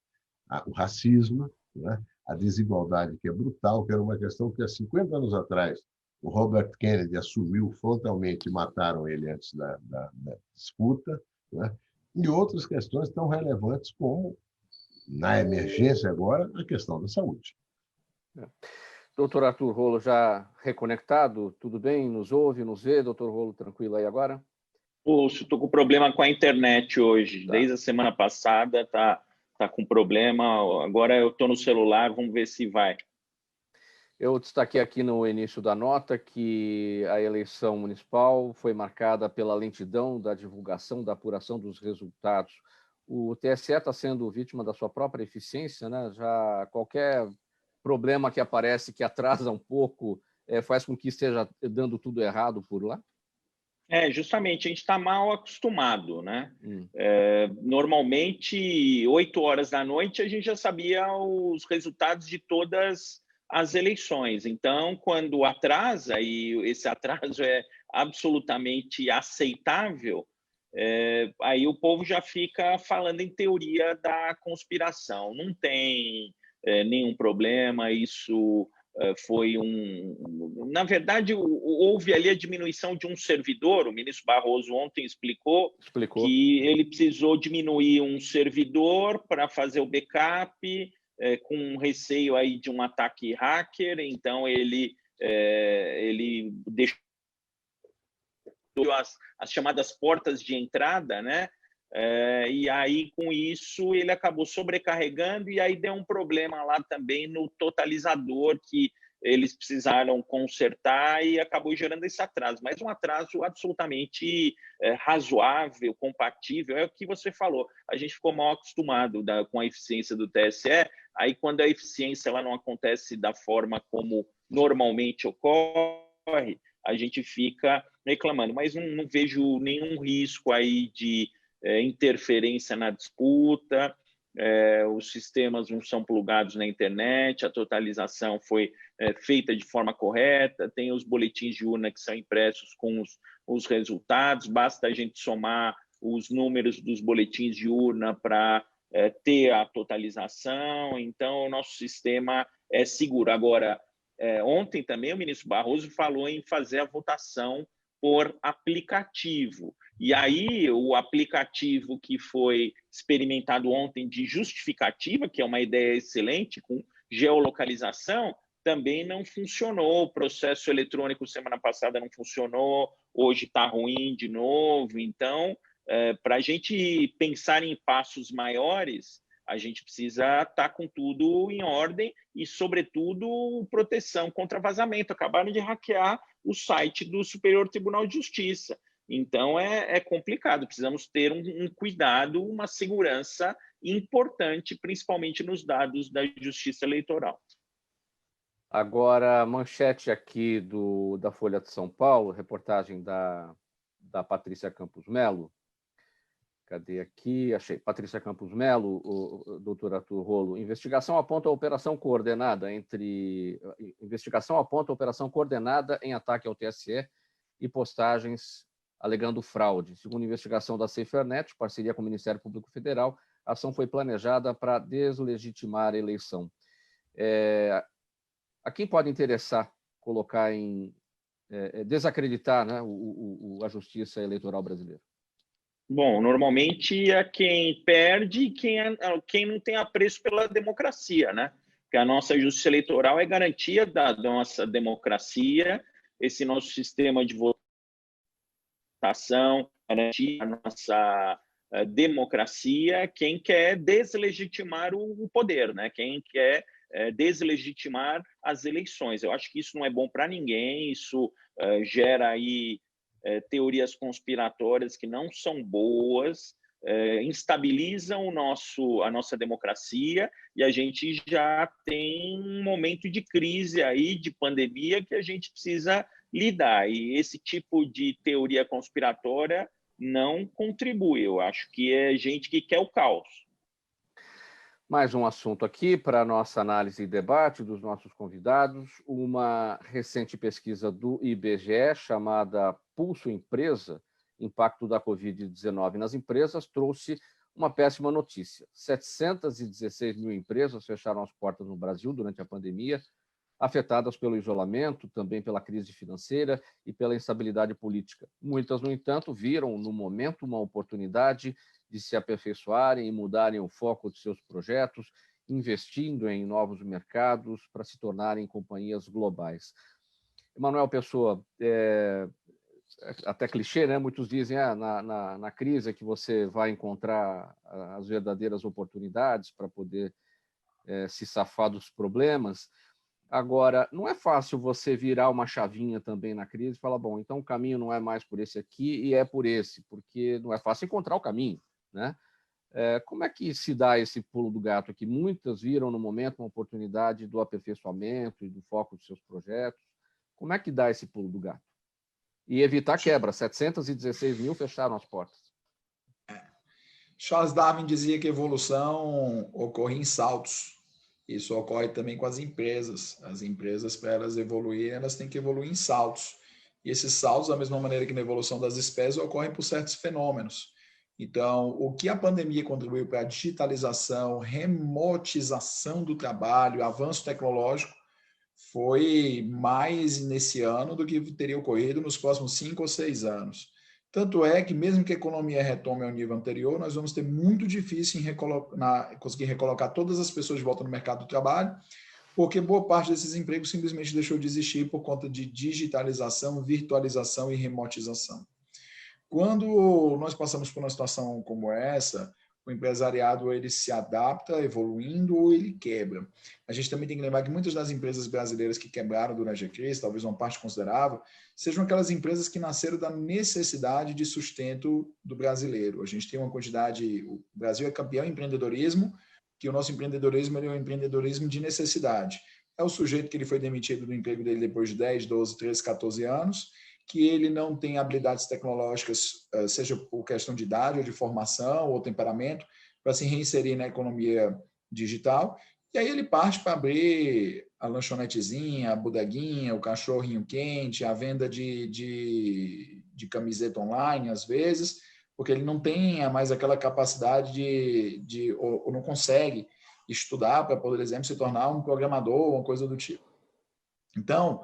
o racismo, né, a desigualdade, que é brutal, que era uma questão que, há 50 anos atrás, o Robert Kennedy assumiu frontalmente e mataram ele antes da disputa, né? E outras questões tão relevantes como, na emergência agora, a questão da saúde. Doutor Arthur Rolo, já reconectado? Tudo bem? Nos ouve, nos vê? Doutor Rolo, tranquilo aí agora? Poxa, estou com problema com a internet hoje. Tá. Desde a semana passada tá com problema. Agora eu estou no celular, vamos ver se vai. Eu destaquei aqui no início da nota que a eleição municipal foi marcada pela lentidão da divulgação, da apuração dos resultados. O TSE está sendo vítima da sua própria eficiência, né? Já qualquer problema que aparece, que atrasa um pouco, faz com que esteja dando tudo errado por lá? Justamente, a gente está mal acostumado, né? Normalmente, 8 horas da noite, a gente já sabia os resultados de todas as eleições. Então, quando atrasa, e esse atraso é absolutamente aceitável, aí o povo já fica falando em teoria da conspiração. Não tem nenhum problema, isso Na verdade, houve ali a diminuição de um servidor. O ministro Barroso ontem explicou que ele precisou diminuir um servidor para fazer o backup, com receio aí de um ataque hacker. Então, ele deixou as chamadas portas de entrada, né? E aí, com isso, ele acabou sobrecarregando, e aí deu um problema lá também no totalizador, que eles precisaram consertar, e acabou gerando esse atraso. Mas um atraso absolutamente razoável, compatível, é o que você falou. A gente ficou mal acostumado com a eficiência do TSE, aí quando a eficiência ela não acontece da forma como normalmente ocorre, a gente fica reclamando. Mas não vejo nenhum risco aí de interferência na disputa, os sistemas não são plugados na internet, a totalização foi feita de forma correta, tem os boletins de urna que são impressos com os resultados, basta a gente somar os números dos boletins de urna para ter a totalização. Então, o nosso sistema é seguro. Agora, ontem também o ministro Barroso falou em fazer a votação por aplicativo. E aí, o aplicativo que foi experimentado ontem de justificativa, que é uma ideia excelente, com geolocalização, também não funcionou. O processo eletrônico semana passada não funcionou, hoje está ruim de novo. Então, para a gente pensar em passos maiores, a gente precisa estar com tudo em ordem e, sobretudo, proteção contra vazamento. Acabaram de hackear o site do Superior Tribunal de Justiça. Então, é complicado. Precisamos ter um cuidado, uma segurança importante, principalmente nos dados da Justiça Eleitoral. Agora, manchete aqui da Folha de São Paulo, reportagem da Patrícia Campos Melo. Cadê aqui? Achei. Patrícia Campos Melo, o doutor Arthur Rolo. Investigação aponta a operação coordenada em ataque ao TSE e postagens alegando fraude. Segundo a investigação da SaferNet, parceria com o Ministério Público Federal, a ação foi planejada para deslegitimar a eleição. A quem pode interessar colocar desacreditar, né, a justiça eleitoral brasileira? Bom, normalmente é quem perde e quem não tem apreço pela democracia, né? Porque a nossa justiça eleitoral é garantia da nossa democracia, esse nosso sistema de votação garantia a nossa democracia. Quem quer deslegitimar o poder, né? Quem quer deslegitimar as eleições. Eu acho que isso não é bom para ninguém, isso gera aí teorias conspiratórias que não são boas, instabilizam a nossa democracia, e a gente já tem um momento de crise aí, de pandemia, que a gente precisa lidar. E esse tipo de teoria conspiratória não contribui. Eu acho que é gente que quer o caos. Mais um assunto aqui para a nossa análise e debate dos nossos convidados. Uma recente pesquisa do IBGE, chamada Pulso Empresa, Impacto da Covid-19 nas Empresas, trouxe uma péssima notícia. 716 mil empresas fecharam as portas no Brasil durante a pandemia, afetadas pelo isolamento, também pela crise financeira e pela instabilidade política. Muitas, no entanto, viram no momento uma oportunidade de se aperfeiçoarem e mudarem o foco de seus projetos, investindo em novos mercados para se tornarem companhias globais. Emanuel Pessoa, até clichê, né? Muitos dizem na crise é que você vai encontrar as verdadeiras oportunidades para poder se safar dos problemas. Agora, não é fácil você virar uma chavinha também na crise e falar, bom, então o caminho não é mais por esse aqui e é por esse, porque não é fácil encontrar o caminho, né? Como é que se dá esse pulo do gato aqui? Muitas viram no momento uma oportunidade do aperfeiçoamento e do foco dos seus projetos. Como é que dá esse pulo do gato? E evitar quebra. 716 mil fecharam as portas. Charles Darwin dizia que a evolução ocorre em saltos. Isso ocorre também com as empresas. As empresas, para elas evoluírem, elas têm que evoluir em saltos. E esses saltos, da mesma maneira que na evolução das espécies, ocorrem por certos fenômenos. Então, o que a pandemia contribuiu para a digitalização, remotização do trabalho, avanço tecnológico, foi mais nesse ano do que teria ocorrido nos próximos 5 ou 6 anos. Tanto é que, mesmo que a economia retome ao nível anterior, nós vamos ter muito difícil em conseguir recolocar todas as pessoas de volta no mercado do trabalho, porque boa parte desses empregos simplesmente deixou de existir por conta de digitalização, virtualização e remotização. Quando nós passamos por uma situação como essa, o empresariado ele se adapta, evoluindo, ou ele quebra. A gente também tem que lembrar que muitas das empresas brasileiras que quebraram durante a crise, talvez uma parte considerável, sejam aquelas empresas que nasceram da necessidade de sustento do brasileiro. A gente tem uma quantidade... O Brasil é campeão em empreendedorismo, que o nosso empreendedorismo é um empreendedorismo de necessidade. É o sujeito que ele foi demitido do emprego dele depois de 10, 12, 13, 14 anos, que ele não tem habilidades tecnológicas, seja por questão de idade ou de formação ou temperamento, para se reinserir na economia digital. E aí ele parte para abrir a lanchonetezinha, a bodeguinha, o cachorrinho quente, a venda de camiseta online, às vezes, porque ele não tem mais aquela capacidade ou não consegue estudar para, por exemplo, se tornar um programador ou uma coisa do tipo. Então,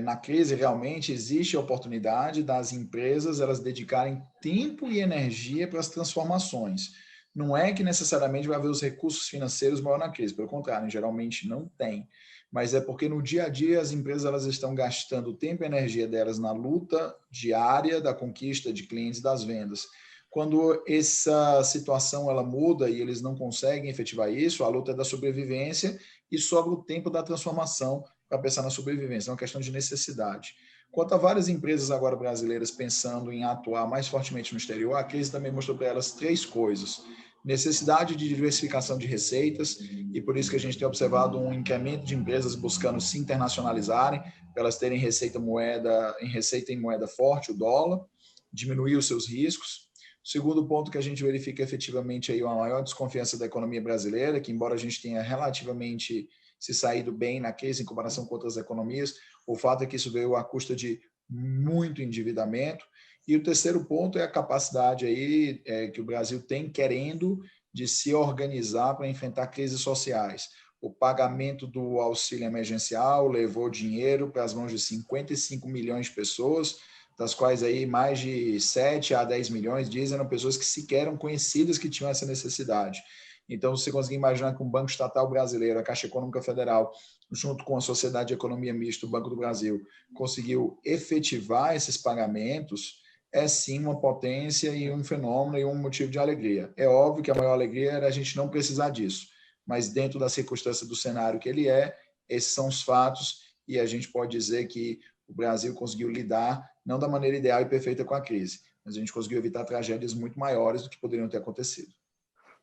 na crise, realmente, existe a oportunidade das empresas elas dedicarem tempo e energia para as transformações. Não é que necessariamente vai haver os recursos financeiros maior na crise, pelo contrário, geralmente não tem. Mas é porque no dia a dia as empresas elas estão gastando o tempo e energia delas na luta diária da conquista de clientes e das vendas. Quando essa situação ela muda e eles não conseguem efetivar isso, a luta é da sobrevivência e sobra o tempo da transformação para pensar na sobrevivência, é uma questão de necessidade. Quanto a várias empresas agora brasileiras pensando em atuar mais fortemente no exterior, a crise também mostrou para elas 3 coisas. Necessidade de diversificação de receitas, e por isso que a gente tem observado um incremento de empresas buscando se internacionalizarem, para elas terem receita em moeda forte, o dólar, diminuir os seus riscos. O segundo ponto que a gente verifica efetivamente aí uma maior desconfiança da economia brasileira, que embora a gente tenha relativamente se saído bem na crise em comparação com outras economias, o fato é que isso veio à custa de muito endividamento. E o terceiro ponto é a capacidade aí que o Brasil tem querendo de se organizar para enfrentar crises sociais. O pagamento do auxílio emergencial levou dinheiro para as mãos de 55 milhões de pessoas, das quais aí mais de 7 a 10 milhões dizem eram pessoas que sequer eram conhecidas que tinham essa necessidade. Então, você consegue imaginar que um banco estatal brasileiro, a Caixa Econômica Federal, junto com a Sociedade de Economia Mista, o Banco do Brasil, conseguiu efetivar esses pagamentos, é sim uma potência e um fenômeno e um motivo de alegria. É óbvio que a maior alegria era a gente não precisar disso, mas dentro da circunstância do cenário que ele esses são os fatos e a gente pode dizer que o Brasil conseguiu lidar, não da maneira ideal e perfeita com a crise, mas a gente conseguiu evitar tragédias muito maiores do que poderiam ter acontecido.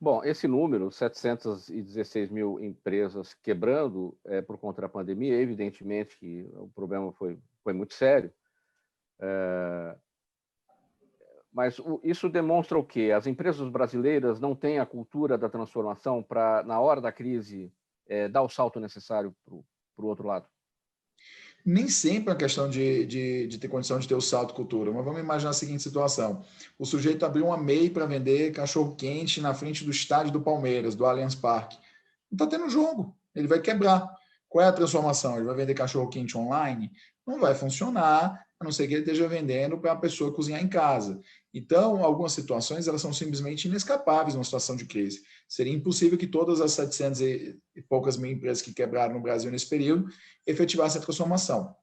Bom, esse número, 716 mil empresas quebrando por conta da pandemia, evidentemente que o problema foi muito sério. Mas isso demonstra o quê? As empresas brasileiras não têm a cultura da transformação para, na hora da crise, dar o salto necessário para o outro lado? Nem sempre é questão de ter condição de ter o salto cultura, mas vamos imaginar a seguinte situação. O sujeito abriu uma MEI para vender cachorro-quente na frente do estádio do Palmeiras, do Allianz Parque. Não está tendo jogo, ele vai quebrar. Qual é a transformação? Ele vai vender cachorro-quente online? Não vai funcionar, a não ser que ele esteja vendendo para a pessoa cozinhar em casa. Então, algumas situações elas são simplesmente inescapáveis numa situação de crise. Seria impossível que todas as 700 e poucas mil empresas que quebraram no Brasil nesse período efetivassem a transformação,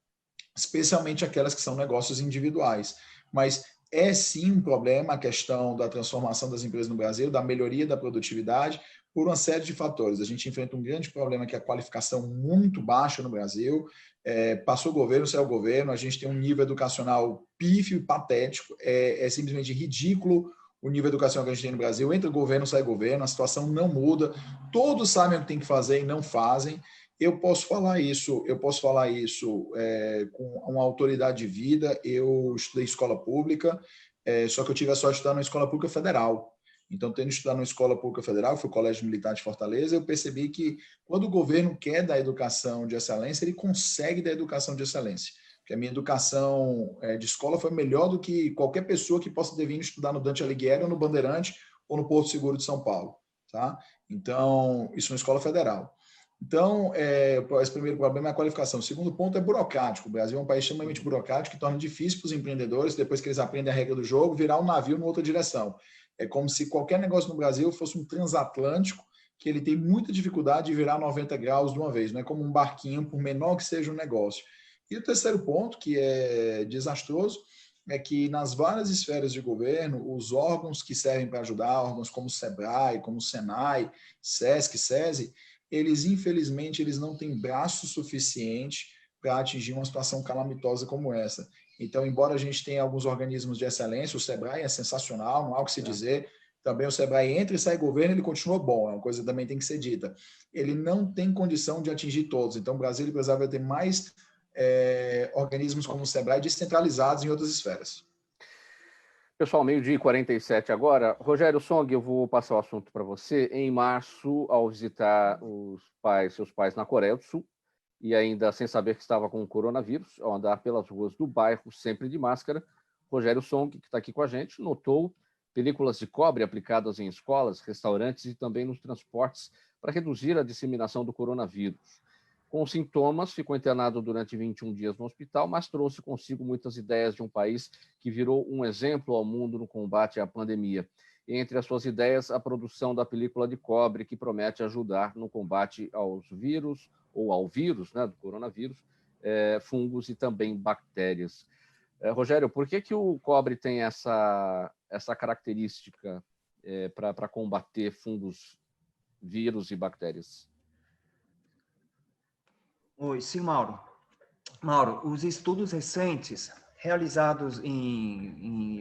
especialmente aquelas que são negócios individuais. Mas é sim um problema a questão da transformação das empresas no Brasil, da melhoria da produtividade, por uma série de fatores. A gente enfrenta um grande problema que é a qualificação muito baixa no Brasil. Passou o governo, saiu o governo, a gente tem um nível educacional pífio e patético, é simplesmente ridículo o nível educacional que a gente tem no Brasil. Entra governo, sai governo, a situação não muda, todos sabem o que tem que fazer e não fazem. Eu posso falar isso com uma autoridade de vida. Eu estudei escola pública, só que eu tive a sorte de estudar na escola pública federal. Então, tendo estudado na escola pública federal, fui ao Colégio Militar de Fortaleza, eu percebi que quando o governo quer dar educação de excelência, ele consegue dar educação de excelência. Porque a minha educação de escola foi melhor do que qualquer pessoa que possa ter vindo estudar no Dante Alighieri, ou no Bandeirante, ou no Porto Seguro de São Paulo. Tá? Então, isso na escola federal. Então, esse primeiro problema é a qualificação. O segundo ponto é burocrático. O Brasil é um país extremamente burocrático que torna difícil para os empreendedores, depois que eles aprendem a regra do jogo, virar um navio em outra direção. É como se qualquer negócio no Brasil fosse um transatlântico, que ele tem muita dificuldade de virar 90 graus de uma vez. Não é como um barquinho, por menor que seja o negócio. E o terceiro ponto, que é desastroso, é que nas várias esferas de governo, os órgãos que servem para ajudar, órgãos como o SEBRAE, como o SENAI, SESC, SESI, eles, infelizmente, eles não têm braço suficiente para atingir uma situação calamitosa como essa. Então, embora a gente tenha alguns organismos de excelência, o SEBRAE é sensacional, não há o que se dizer, também o SEBRAE entra e sai governo, ele continua bom, é uma coisa que também tem que ser dita. Ele não tem condição de atingir todos, então o Brasil precisava ter mais organismos como o SEBRAE descentralizados em outras esferas. Pessoal, 12h47 agora. Rogério Song, eu vou passar o assunto para você. Em março, ao visitar seus pais na Coreia do Sul, e ainda sem saber que estava com o coronavírus, ao andar pelas ruas do bairro, sempre de máscara, Rogério Song, que está aqui com a gente, notou películas de cobre aplicadas em escolas, restaurantes e também nos transportes para reduzir a disseminação do coronavírus. Com sintomas, ficou internado durante 21 dias no hospital, mas trouxe consigo muitas ideias de um país que virou um exemplo ao mundo no combate à pandemia. E entre as suas ideias, a produção da película de cobre, que promete ajudar no combate aos vírus, ou ao vírus, né, do coronavírus, fungos e também bactérias. Rogério, por que o cobre tem essa característica para combater fungos, vírus e bactérias? Oi, sim, Mauro. Mauro, os estudos recentes realizados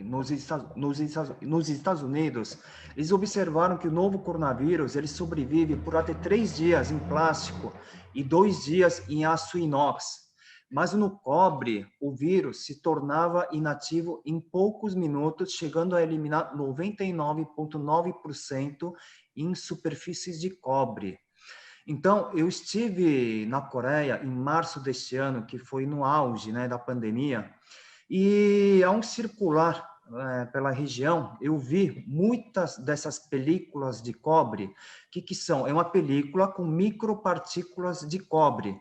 nos Estados Unidos, eles observaram que o novo coronavírus ele sobrevive por até 3 dias em plástico e 2 dias em aço inox. Mas no cobre, o vírus se tornava inativo em poucos minutos, chegando a eliminar 99,9% em superfícies de cobre. Então, eu estive na Coreia em março deste ano, que foi no auge, né, da pandemia, e ao circular pela região, eu vi muitas dessas películas de cobre. Que são? É uma película com micropartículas de cobre.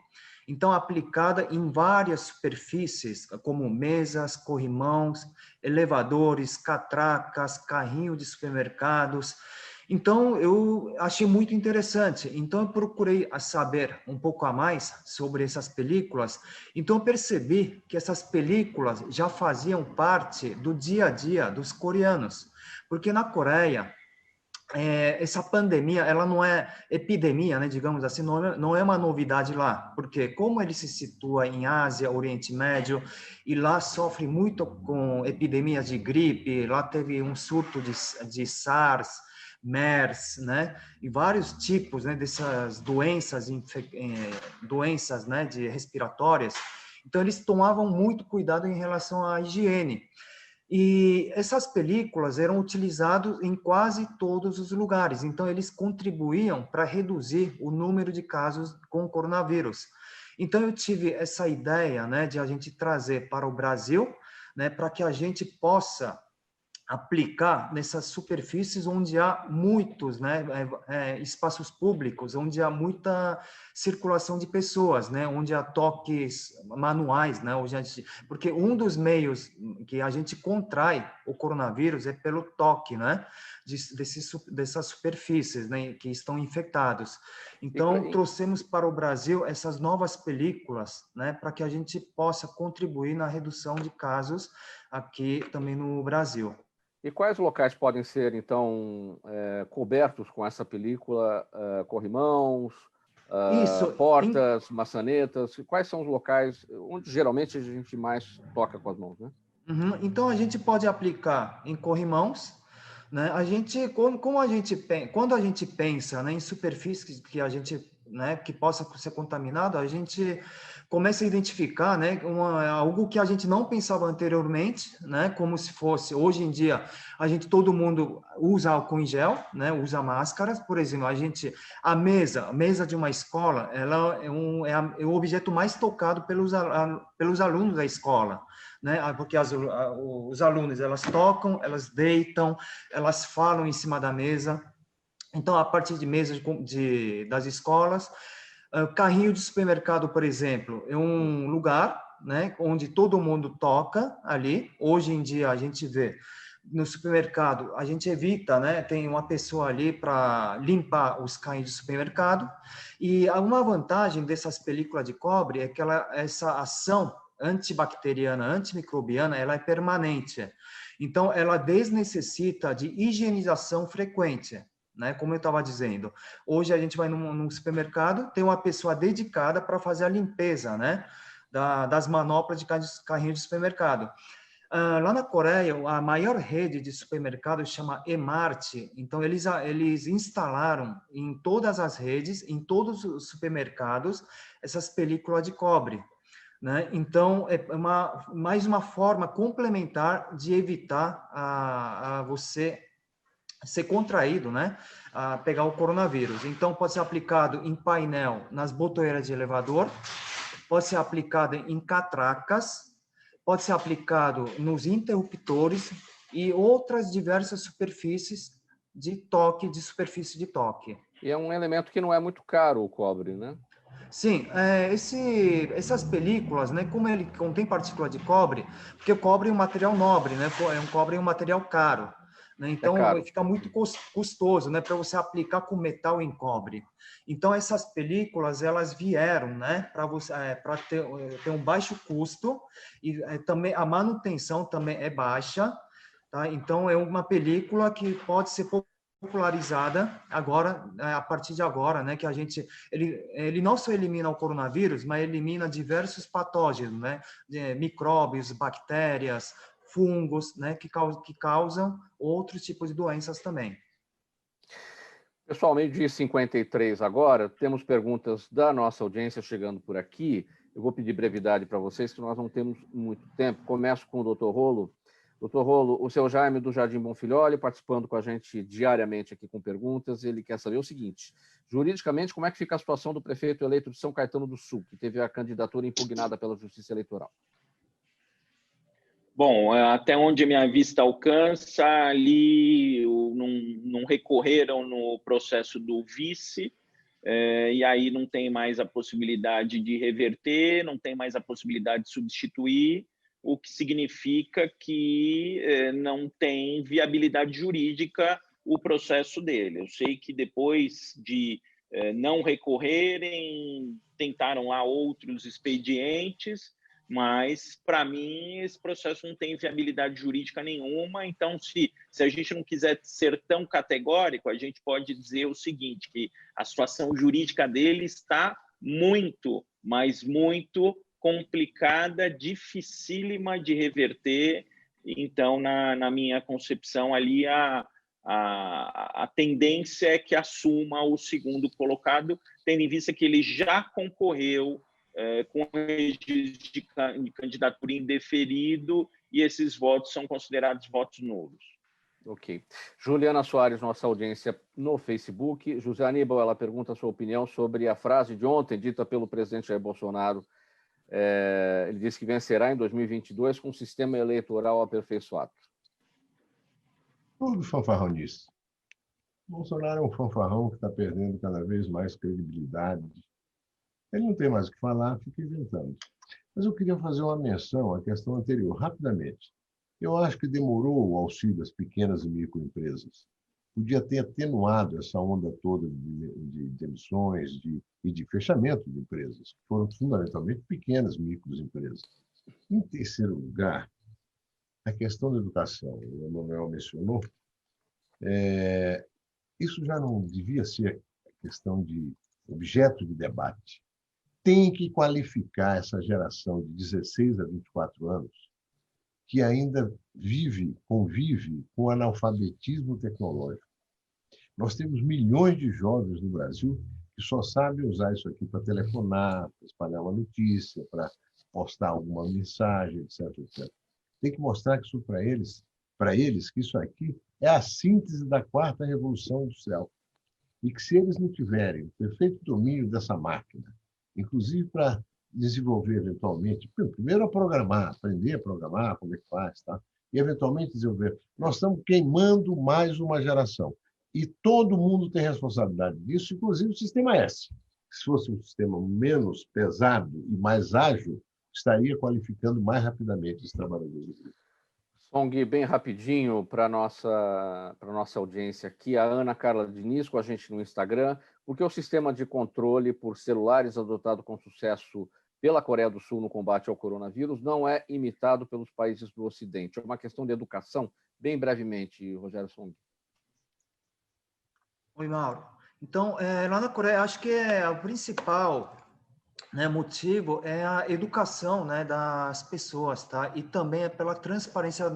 Então, aplicada em várias superfícies, como mesas, corrimãos, elevadores, catracas, carrinho de supermercados. Então, eu achei muito interessante. Então, eu procurei saber um pouco a mais sobre essas películas. Então, eu percebi que essas películas já faziam parte do dia a dia dos coreanos. Porque na Coreia, essa pandemia, ela não é epidemia, né, digamos assim, não é uma novidade lá. Porque como ele se situa em Ásia, Oriente Médio, e lá sofre muito com epidemias de gripe, lá teve um surto de SARS, MERS, né, e vários tipos, né, dessas doenças, doenças, né, de respiratórias. Então, eles tomavam muito cuidado em relação à higiene. E essas películas eram utilizadas em quase todos os lugares. Então, eles contribuíam para reduzir o número de casos com coronavírus. Então, eu tive essa ideia, né, de a gente trazer para o Brasil, né, para que a gente possa aplicar nessas superfícies onde há muitos, né, espaços públicos, onde há muita circulação de pessoas, né, onde há toques manuais, né, porque um dos meios que a gente contrai o coronavírus é pelo toque, né, dessas superfícies, né, que estão infectados. Então, trouxemos para o Brasil essas novas películas, né, para que a gente possa contribuir na redução de casos aqui também no Brasil. E quais locais podem ser, então, cobertos com essa película? Corrimãos, portas, maçanetas? Quais são os locais onde geralmente a gente mais toca com as mãos, né? Uhum. Então, a gente pode aplicar em corrimãos, né? Quando a gente pensa, né, em superfícies que a gente, né, que possa ser contaminado, a gente começa a identificar, né, algo que a gente não pensava anteriormente, né, como se fosse, hoje em dia, todo mundo usa álcool em gel, né, usa máscaras. Por exemplo, a mesa de uma escola, ela é o objeto mais tocado pelos alunos da escola, né, porque os alunos, elas tocam, elas deitam, elas falam em cima da mesa. Então, a partir de mesas das escolas, Carrinho de supermercado, por exemplo, é um lugar, né, onde todo mundo toca ali. Hoje em dia a gente vê no supermercado, a gente evita, né, tem uma pessoa ali para limpar os carrinhos de supermercado. E uma vantagem dessas películas de cobre é que essa ação antibacteriana, antimicrobiana, ela é permanente. Então, ela desnecessita de higienização frequente, né? Como eu estava dizendo. Hoje a gente vai num supermercado, tem uma pessoa dedicada para fazer a limpeza, né? Das manoplas de carrinho de supermercado. Lá na Coreia, a maior rede de supermercados chama E-Mart. Então, eles instalaram em todas as redes, em todos os supermercados, essas películas de cobre, né? Então, é mais uma forma complementar de evitar a você ser contraído, né? A pegar o coronavírus. Então, pode ser aplicado em painel, nas botoeiras de elevador, pode ser aplicado em catracas, pode ser aplicado nos interruptores e outras diversas superfícies de superfície de toque. E é um elemento que não é muito caro, o cobre, né? Sim, essas películas, né, como ele contém partícula de cobre, porque o cobre é um material nobre, né, cobre é um material caro, né, então fica muito custoso, né, para você aplicar com metal em cobre. Então essas películas elas vieram, né, para ter um baixo custo e também a manutenção também é baixa, tá? Então é uma película que pode ser popularizada agora, a partir de agora, né, que ele não só elimina o coronavírus, mas elimina diversos patógenos, né, micróbios, bactérias, fungos, né, que causam outros tipos de doenças também. Pessoal, 12h53 agora, temos perguntas da nossa audiência chegando por aqui. Eu vou pedir brevidade para vocês, que nós não temos muito tempo. Começo com o Dr. Rolo. Doutor Rolo, o seu Jaime do Jardim Bonfilholi, participando com a gente diariamente aqui com perguntas, ele quer saber o seguinte: juridicamente, como é que fica a situação do prefeito eleito de São Caetano do Sul, que teve a candidatura impugnada pela Justiça Eleitoral? Bom, até onde a minha vista alcança, ali não recorreram no processo do vice, e aí não tem mais a possibilidade de reverter, não tem mais a possibilidade de substituir, o que significa que não tem viabilidade jurídica o processo dele. Eu sei que depois de não recorrerem, tentaram lá outros expedientes, mas, para mim, esse processo não tem viabilidade jurídica nenhuma. Então, se a gente não quiser ser tão categórico, a gente pode dizer o seguinte, que a situação jurídica dele está muito, mas muito complicada, dificílima de reverter. Então, na minha concepção, ali a tendência é que assuma o segundo colocado, tendo em vista que ele já concorreu com registro de candidatura indeferido e esses votos são considerados votos nulos. Ok. Juliana Soares, nossa audiência no Facebook. José Aníbal, ela pergunta a sua opinião sobre a frase de ontem, dita pelo presidente Jair Bolsonaro. Ele disse que vencerá em 2022 com um sistema eleitoral aperfeiçoado. Tudo fanfarronice. Bolsonaro é um fanfarrão que está perdendo cada vez mais credibilidade. Ele não tem mais o que falar, fica inventando. Mas eu queria fazer uma menção à questão anterior, rapidamente. Eu acho que demorou o auxílio às pequenas e microempresas. Podia ter atenuado essa onda toda de demissões e de fechamento de empresas, que foram fundamentalmente pequenas e microempresas. Em terceiro lugar, a questão da educação, o Emanuel mencionou, isso já não devia ser questão de objeto de debate. Tem que qualificar essa geração de 16 a 24 anos que ainda convive com o analfabetismo tecnológico. Nós temos milhões de jovens no Brasil que só sabem usar isso aqui para telefonar, para espalhar uma notícia, para postar alguma mensagem, etc, etc. Tem que mostrar que isso para eles, que isso aqui é a síntese da quarta revolução industrial. E que se eles não tiverem o perfeito domínio dessa máquina, inclusive para desenvolver eventualmente, primeiro a programar, aprender a programar, como é que faz, tá? E eventualmente desenvolver. Nós estamos queimando mais uma geração. E todo mundo tem responsabilidade disso, inclusive o Sistema S. se fosse um sistema menos pesado e mais ágil, estaria qualificando mais rapidamente os trabalhadores. Song, bem rapidinho para a nossa audiência aqui, a Ana Carla Diniz com a gente no Instagram, porque o sistema de controle por celulares adotado com sucesso pela Coreia do Sul no combate ao coronavírus não é imitado pelos países do Ocidente. É uma questão de educação? Bem brevemente, Rogério Song. Oi, Mauro. Então, lá na Coreia, acho que o principal, né, motivo é a educação, né, das pessoas, tá? E também é pela transparência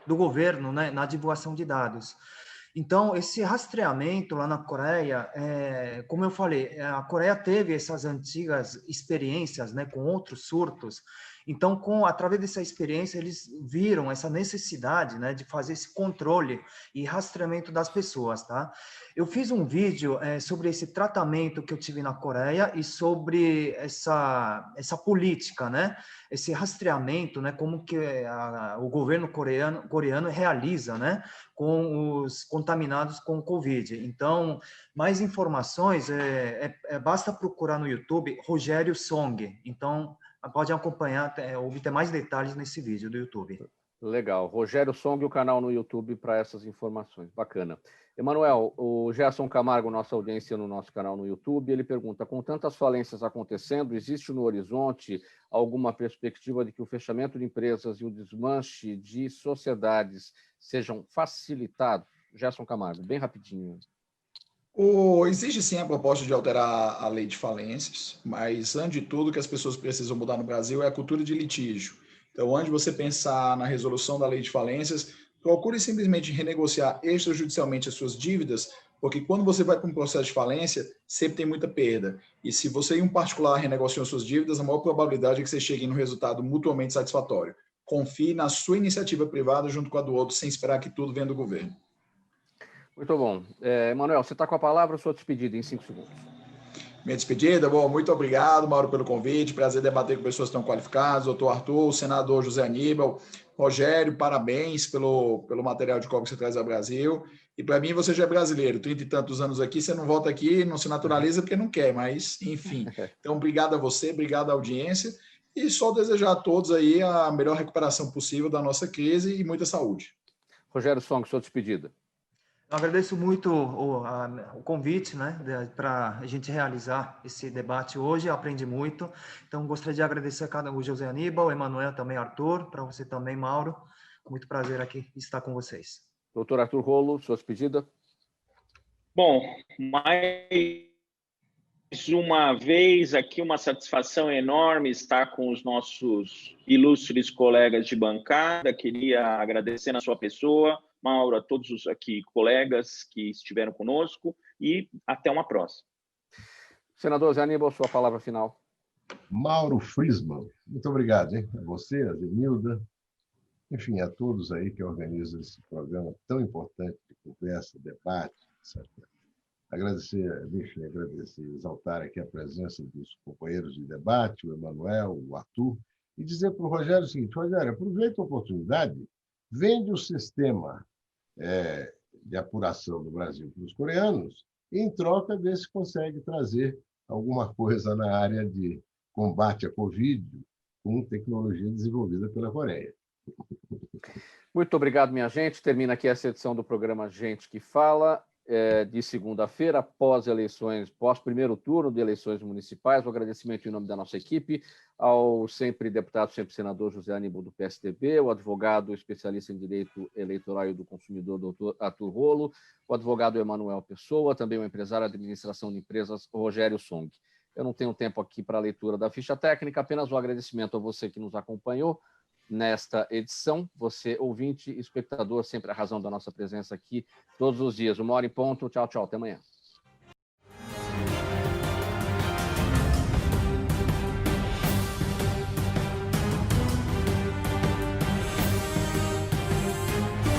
do governo, né, na divulgação de dados. Então, esse rastreamento lá na Coreia, como eu falei, a Coreia teve essas antigas experiências, né, com outros surtos. Então, através dessa experiência, eles viram essa necessidade, né, de fazer esse controle e rastreamento das pessoas, tá? Eu fiz um vídeo sobre esse tratamento que eu tive na Coreia e sobre essa política, né? Esse rastreamento, né? Como que o governo coreano realiza, né? Com os contaminados com Covid. Então, mais informações, basta procurar no YouTube Rogério Song. Então, pode acompanhar, obter mais detalhes nesse vídeo do YouTube. Legal. Rogério Song, o canal no YouTube para essas informações. Bacana. Emanuel, o Gerson Camargo, nossa audiência no nosso canal no YouTube, ele pergunta, com tantas falências acontecendo, existe no horizonte alguma perspectiva de que o fechamento de empresas e o desmanche de sociedades sejam facilitados? Gerson Camargo, bem rapidinho. Existe sim a proposta de alterar a lei de falências, mas, antes de tudo, o que as pessoas precisam mudar no Brasil é a cultura de litígio. Então, antes de você pensar na resolução da lei de falências, procure simplesmente renegociar extrajudicialmente as suas dívidas, porque quando você vai para um processo de falência, sempre tem muita perda. E se você e um particular renegociam as suas dívidas, a maior probabilidade é que você chegue no resultado mutuamente satisfatório. Confie na sua iniciativa privada junto com a do outro, sem esperar que tudo venha do governo. Muito bom. Emanuel, você está com a palavra, sua despedida em 5 segundos. Minha despedida, bom, muito obrigado, Mauro, pelo convite, prazer debater com pessoas tão qualificadas, doutor Arthur, o senador José Aníbal, Rogério, parabéns pelo material de cobre que você traz ao Brasil, e para mim você já é brasileiro, 30 e tantos anos aqui, você não volta aqui, não se naturaliza porque não quer, mas enfim, então obrigado a você, obrigado à audiência, e só desejar a todos aí a melhor recuperação possível da nossa crise e muita saúde. Rogério Song, sua despedida. Eu agradeço muito o convite, né, para a gente realizar esse debate hoje. Eu aprendi muito. Então, gostaria de agradecer a o José Aníbal, o Emanuel, também Arthur, para você também, Mauro. Muito prazer aqui estar com vocês. Doutor Arthur Rolo, sua despedida. Bom, mais uma vez aqui uma satisfação enorme estar com os nossos ilustres colegas de bancada. Queria agradecer na sua pessoa, Mauro, a todos os aqui colegas que estiveram conosco e até uma próxima. Senador Zé Aníbal, sua palavra final. Mauro Friesman, muito obrigado, hein? A você, a Zenilda, enfim, a todos aí que organizam esse programa tão importante de conversa, debate, etc. Agradecer, exaltar aqui a presença dos companheiros de debate, o Emanuel, o Arthur, e dizer para o Rogério o seguinte: Rogério, aproveita a oportunidade, vende o sistema de apuração do Brasil para os coreanos, e em troca desse consegue trazer alguma coisa na área de combate à Covid com tecnologia desenvolvida pela Coreia. Muito obrigado, minha gente. Termina aqui essa edição do programa Gente que Fala, de segunda-feira, pós-eleições, pós-primeiro turno de eleições municipais. O agradecimento em nome da nossa equipe ao sempre deputado, sempre senador José Aníbal do PSDB, o advogado especialista em direito eleitoral e do consumidor, doutor Arthur Rolo, o advogado Emanuel Pessoa, também o empresário de administração de empresas Rogério Song. Eu não tenho tempo aqui para a leitura da ficha técnica, apenas um agradecimento a você que nos acompanhou nesta edição, você ouvinte, espectador, sempre a razão da nossa presença aqui todos os dias. 1h em ponto. Tchau, tchau. Até amanhã.